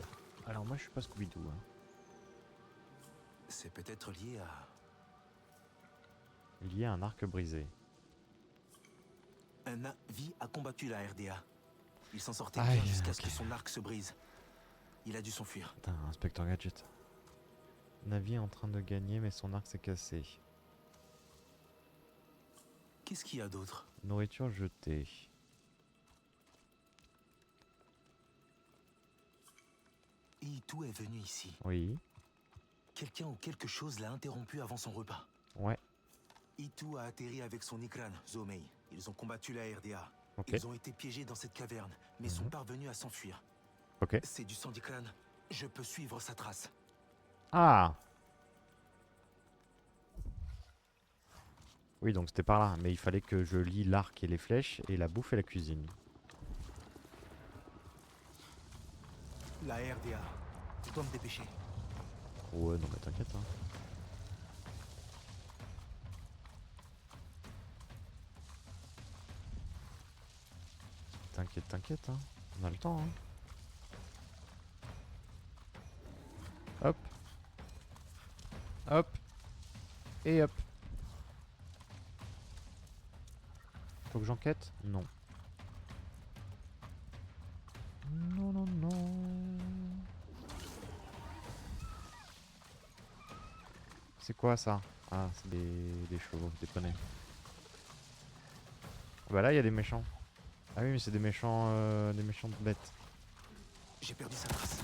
Alors moi je suis pas Scooby-Doo. Hein. C'est peut-être lié à... Lié à un arc brisé. Un Navi a combattu la RDA. Il s'en sortait Aïe, bien jusqu'à ce ok. que son arc se brise. Il a dû s'enfuir. Putain, Inspecteur Gadget. Navi est en train de gagner mais son arc s'est cassé. Qu'est-ce qu'il y a d'autre? Nourriture jetée. Itou est venu ici. Oui. Quelqu'un ou quelque chose l'a interrompu avant son repas. Ouais. Itou a atterri avec son Ikran, Zomei. Ils ont combattu la RDA. Ok. Ils ont été piégés dans cette caverne, mais sont parvenus à s'enfuir. Ok. C'est du sang d'Ikran. Je peux suivre sa trace. Ah. Oui, donc c'était par là. Mais il fallait que je lie l'arc et les flèches et la bouffe et la cuisine. La RDA. Je dois me dépêcher. Ouais, non mais t'inquiète. Hein. T'inquiète. Hein. On a le temps. Hein. Hop. Hop. Et hop. Faut que j'enquête? Non. Non. C'est quoi ça? Ah, c'est des chevaux, des poneys. Bah là, il y a des méchants. Ah oui, mais c'est des méchants bêtes. J'ai perdu sa trace.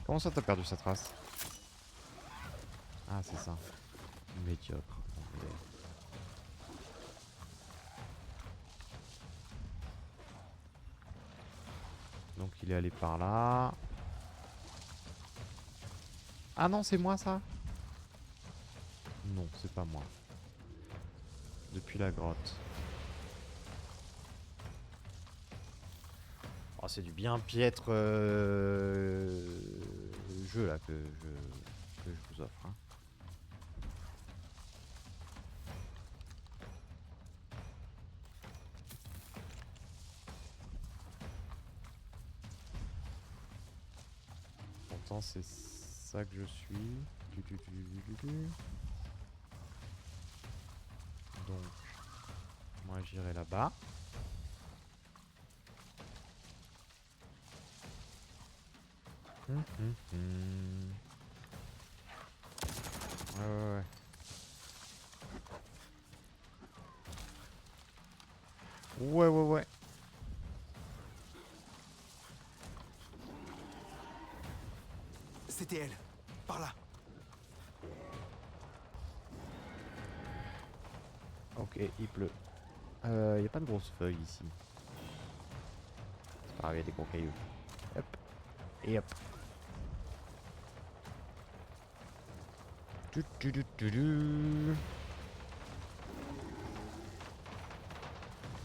Comment ça, t'as perdu sa trace? Ah, c'est ça. Médiocre. Donc il est allé par là. Ah non, c'est moi ça? Non, c'est pas moi. Depuis la grotte. Oh, c'est du bien piètre jeu là que je vous offre. Hein. Pourtant c'est ça que je suis. Donc moi j'irai là-bas. Ouais. Ouais. C'était elle. Par là. Ok, il pleut. Y a pas de grosses feuilles ici. C'est pas grave, y a des gros cailloux. Hop. Et hop.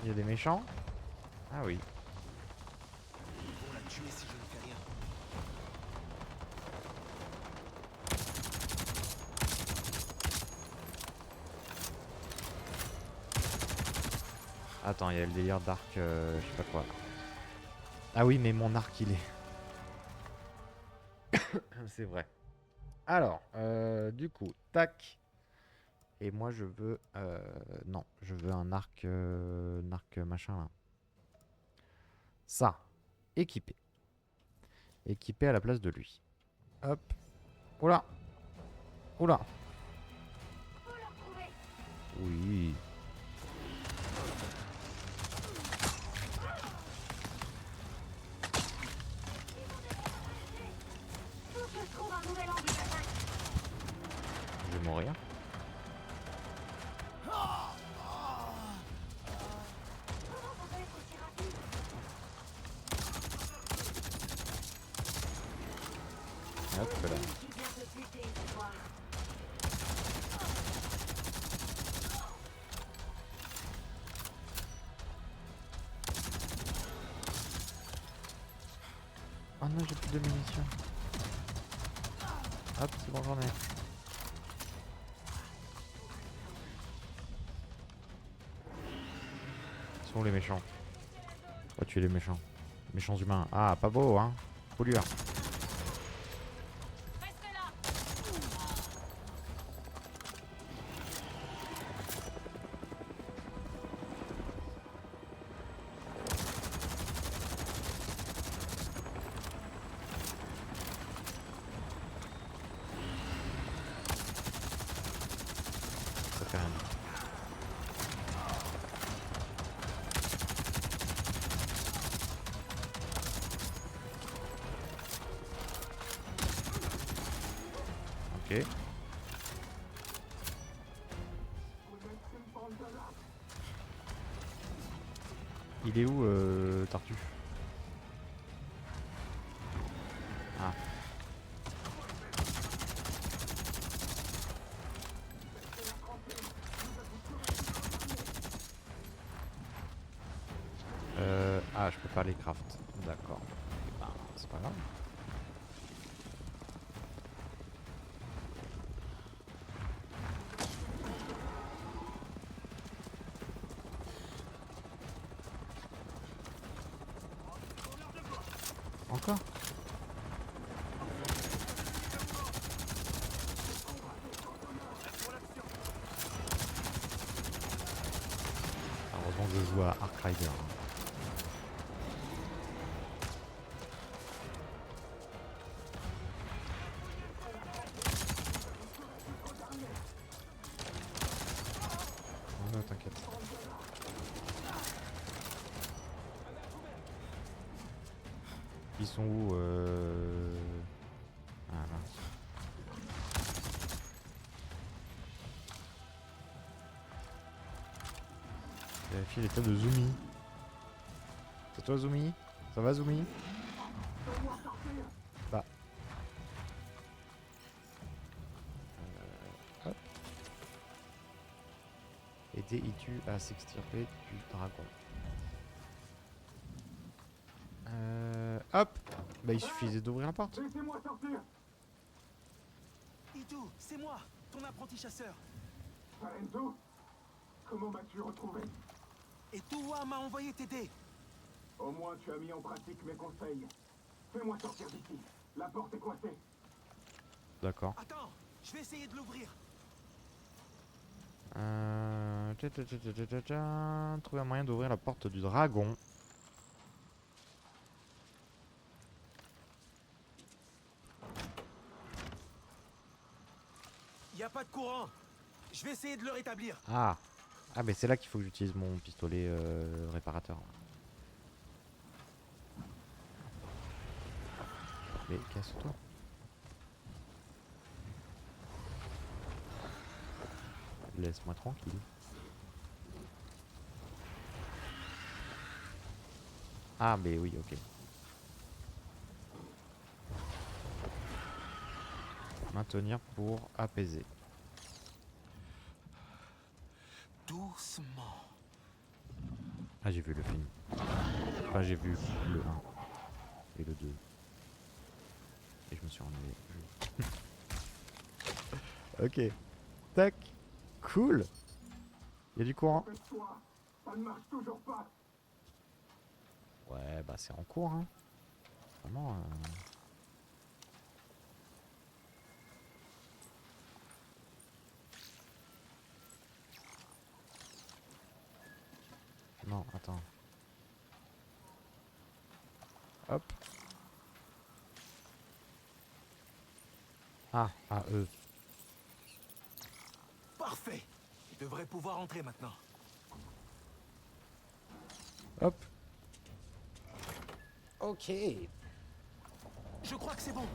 Il y a des méchants? Ah oui. Ils vont la tuer si je ne fais rien. Attends, il y a le délire d'arc, je sais pas quoi. Ah oui, mais mon arc il est. C'est vrai. Alors, du coup, tac. Et moi je veux... non, je veux un arc machin là. Ça. Équipé. Équipé à la place de lui. Hop. Oula. Oula. Oui. Je vais mourir. Hop là. Oh non, j'ai plus de munitions. Hop, c'est bon, j'en ai. Ils sont où les méchants? Oh, tuer les méchants. Méchants humains. Ah, pas beau, hein. Pollueur. Ça fait rien. Ok. Il est où, Tartuffe? Ah. Ah, je peux pas les craft. D'accord. Eh ben, c'est pas grave. Encore? Heureusement que je joue à Ark Rider. Hein. Non, t'inquiète. Ils sont où Ah mince. Vérifier l'état de Zumi. C'est toi Zumi? Ça va Zumi? Bah. Hop. Aider Itu à s'extirper du dragon. Hop. Bah il suffisait d'ouvrir la porte. Laissez-moi sortir. Itu, c'est moi, ton apprenti chasseur. Enzo, comment m'as-tu retrouvé? Et Tuwa m'a envoyé t'aider. Au moins tu as mis en pratique mes conseils. Fais-moi sortir d'ici. La porte est coincée. D'accord. Attends, je vais essayer de l'ouvrir. Trouver un moyen d'ouvrir la porte du dragon. Y a pas de courant. Je vais essayer de le rétablir. Ah. Ah, mais c'est là qu'il faut que j'utilise mon pistolet réparateur. Mais casse-toi. Laisse-moi tranquille. Ah, mais oui, ok. Maintenir pour apaiser. Doucement. Ah, j'ai vu le film. Enfin, j'ai vu le 1 et le 2. Et je me suis ennuyé. Ok. Tac. Cool. Il y a du courant. Ça ne marche toujours pas. Ouais, bah c'est en cours, hein. Vraiment. Non, attends. Hop. Ah, à eux. Parfait. Je devrais pouvoir entrer maintenant. Hop. Ok. Je crois que c'est bon.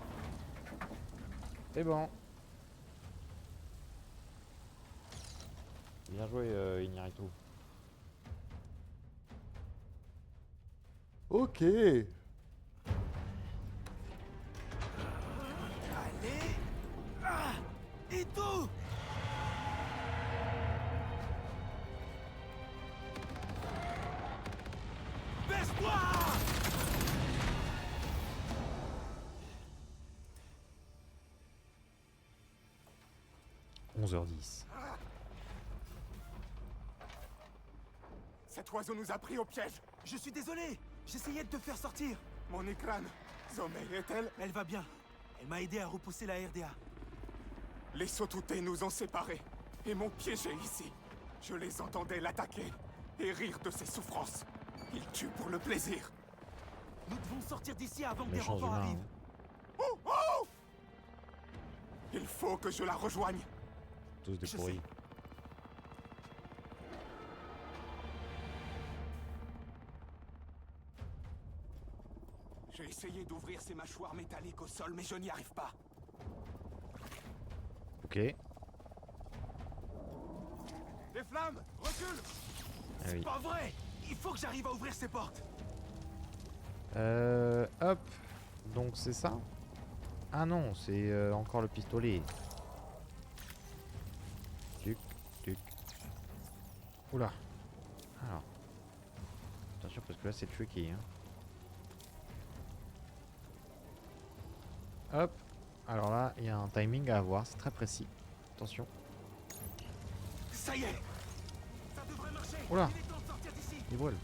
C'est bon. Bien joué, Iñárritu. Ok. Allez. Ah, et tout. Baisse-toi. 11h10. Cet oiseau nous a pris au piège. Je suis désolé. J'essayais de te faire sortir. Mon Ikran, Zomei est-elle? Elle va bien. Elle m'a aidé à repousser la RDA. Les Sotuté nous ont séparés et m'ont piégé ici. Je les entendais l'attaquer et rire de ses souffrances. Ils tuent pour le plaisir. Nous devons sortir d'ici avant que des Méchants renforts humains, arrivent. hein. Oh, oh! Il faut que je la rejoigne. Tous des Je pourris. sais. J'ai essayé d'ouvrir ces mâchoires métalliques au sol, mais je n'y arrive pas. Ok. Les flammes, recule! Ah oui. Pas vrai. Il faut que j'arrive à ouvrir ces portes. Hop. Donc c'est ça? Ah non, c'est encore le pistolet. Tuc, tuc. Oula. Alors. Attention parce que là c'est tricky, hein. Hop. Alors là, il y a un timing à avoir, c'est très précis. Attention. Ça y est. Ça devrait marcher. Oula. Il est temps de sortir d'ici. Il brûle.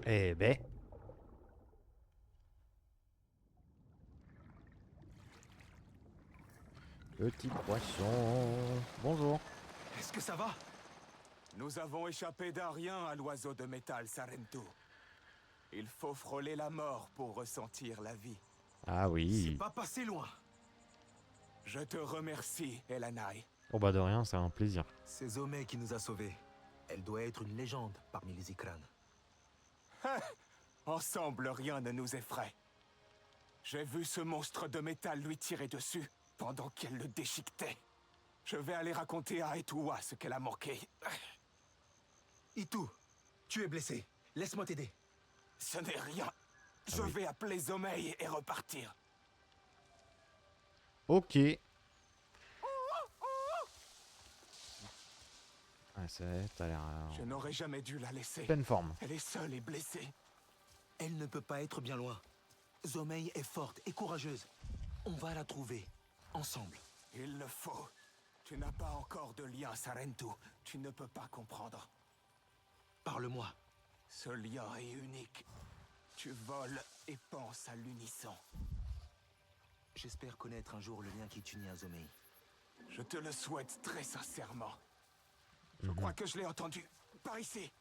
Eh ben. Petit poisson. Bonjour. Est-ce que ça va? Nous avons échappé d'un rien à l'oiseau de métal Sarentu. Il faut frôler la mort pour ressentir la vie. Ah C'est oui. pas passé loin. Je te remercie, Elanai. Oh bah de rien, c'est un plaisir. C'est Zomei qui nous a sauvés. Elle doit être une légende parmi les Ikran. Ensemble, rien ne nous effraie. J'ai vu ce monstre de métal lui tirer dessus pendant qu'elle le déchiquetait. Je vais aller raconter à Etuwa ce qu'elle a manqué. Itu, tu es blessé. Laisse-moi t'aider. Ce n'est rien. Je vais appeler Zomei et repartir. Ok. Ah, t'as l'air Je n'aurais jamais dû la laisser. pleine forme. Elle est seule et blessée. Elle ne peut pas être bien loin. Zomei est forte et courageuse. On va la trouver. Ensemble. Il le faut. Tu n'as pas encore de lien, Sarentu. Tu ne peux pas comprendre. Parle-moi. Ce lien est unique. Tu voles et penses à l'unisson. J'espère connaître un jour le lien qui t'unit à Zomei. Je te le souhaite très sincèrement. Je crois que je l'ai entendu. Par ici.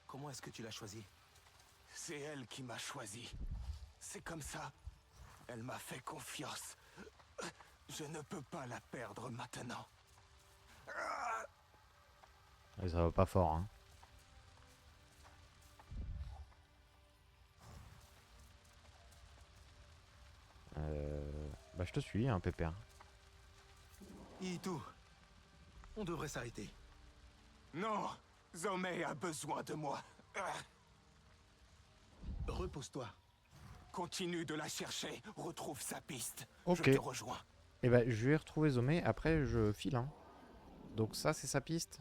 Comment est-ce que tu l'as choisi? C'est elle qui m'a choisi. C'est comme ça. Elle m'a fait confiance. Je ne peux pas la perdre maintenant. Et ça va pas fort, hein. Bah je te suis, hein, Pépère. Itou, on devrait s'arrêter. Non, Zomei a besoin de moi. Repose-toi. Continue de la chercher, retrouve sa piste. Ok. Je te rejoins. Et bah je vais retrouver Zomei, après je file, hein. Donc ça c'est sa piste.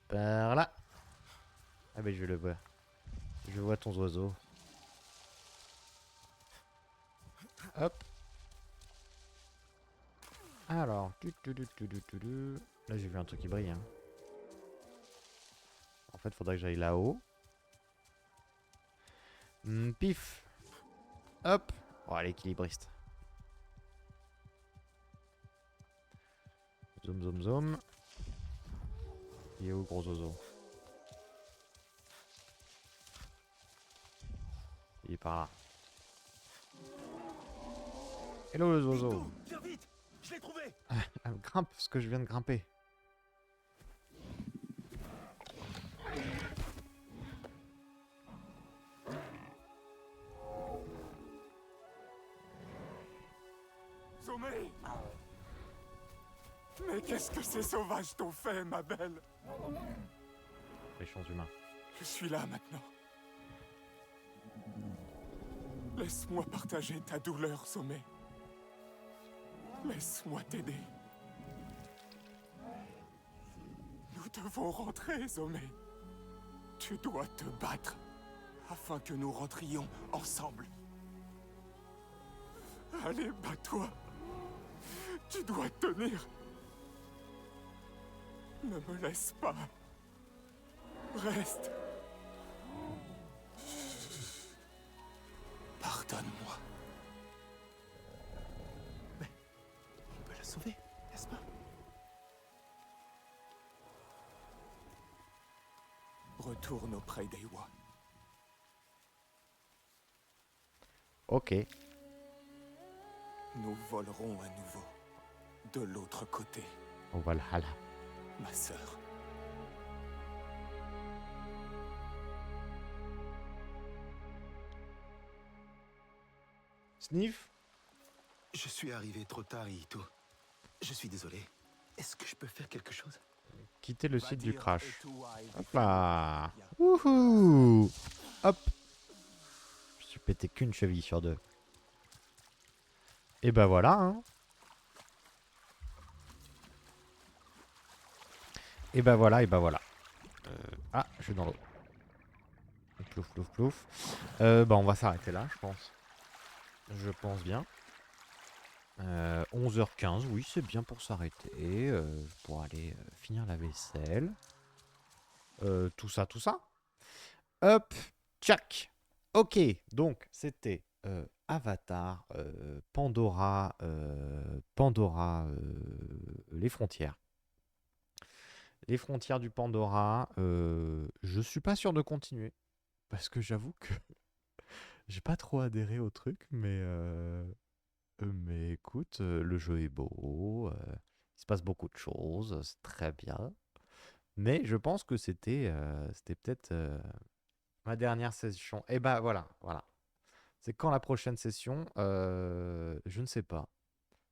Par là. Ah bah je le vois. Je vois ton oiseau. Hop. Alors. Là j'ai vu un truc qui brille, hein. En fait faudrait que j'aille là-haut. Pif. Hop. Oh l'équilibriste. Zoom zoom zoom. Il est où gros oiseau? Il est par là. Hello les oiseaux. Viens vite, je l'ai trouvé. Grimpe ce que je viens de grimper. Zomei! Mais qu'est-ce que ces sauvages t'ont fait, ma belle? Méchants humains. Je suis là maintenant. Laisse-moi partager ta douleur, Zomei. Laisse-moi t'aider. Nous devons rentrer, Zomei. Tu dois te battre afin que nous rentrions ensemble. Allez, bats-toi. Tu dois tenir. Ne me laisse pas. Reste. Pardonne-moi. Mais on peut la sauver, n'est-ce pas? Retourne auprès d'Eiwa. Ok. Nous volerons à nouveau de l'autre côté, Au Valhalla. ma sœur. Sniff. Je suis arrivé trop tard, Itou. Je suis désolé. Est-ce que je peux faire quelque chose? Quitter le site du crash. Hop là. Wouhou. Hop. Je suis pété qu'une cheville sur deux. Et bah voilà, hein. Et bah voilà, et bah voilà. Ah, je suis dans l'eau. Plouf, plouf, plouf. Bah on va s'arrêter là, je pense. Je pense bien. 11h15, oui, c'est bien pour s'arrêter. Pour aller finir la vaisselle. Tout ça, tout ça. Hop, tchac. Ok, donc c'était Avatar, Pandora, les frontières. Les frontières du Pandora, je suis pas sûr de continuer. Parce que j'avoue que j'ai pas trop adhéré au truc, mais écoute, le jeu est beau, il se passe beaucoup de choses, c'est très bien. Mais je pense que c'était peut-être ma dernière session. Et bah voilà, voilà. C'est quand la prochaine session, je ne sais pas.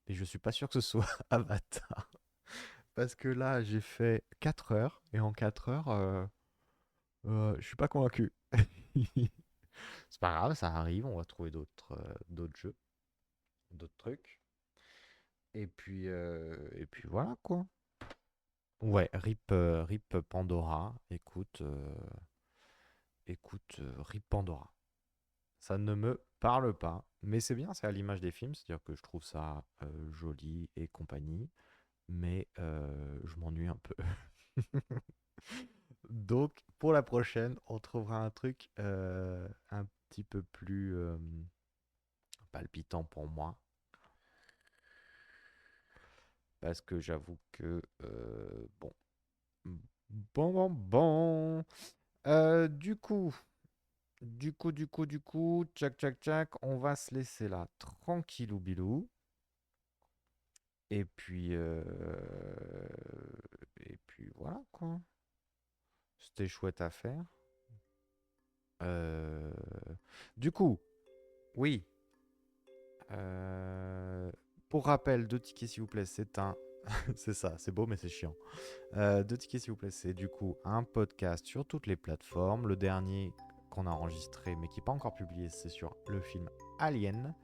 Et je suis pas sûr que ce soit Avatar. Parce que là, j'ai fait 4 heures, et en 4 heures, je suis pas convaincu. C'est pas grave, ça arrive, on va trouver d'autres jeux, d'autres trucs. Et puis voilà quoi. Ouais, RIP Pandora. Écoute, RIP Pandora. Ça ne me parle pas, mais c'est bien, c'est à l'image des films, c'est-à-dire que je trouve ça joli et compagnie, mais je m'ennuie un peu. Donc, pour la prochaine, on trouvera un truc un petit peu plus palpitant pour moi. Parce que j'avoue que... bon. Bon. Du coup, tchac, on va se laisser là, tranquillou bilou. Et puis voilà quoi. C'était chouette à faire. Du coup, oui. Pour rappel, 2 tickets s'il vous plaît, c'est un... c'est ça, c'est beau mais c'est chiant. 2 tickets s'il vous plaît, c'est du coup un podcast sur toutes les plateformes. Le dernier qu'on a enregistré mais qui n'est pas encore publié, c'est sur le film Alien.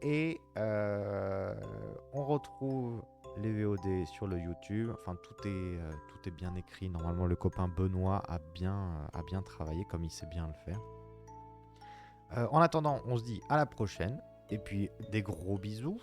Et on retrouve les VOD sur le YouTube. Enfin, tout est bien écrit. Normalement, le copain Benoît a bien travaillé comme il sait bien le faire. En attendant, on se dit à la prochaine. Et puis, des gros bisous.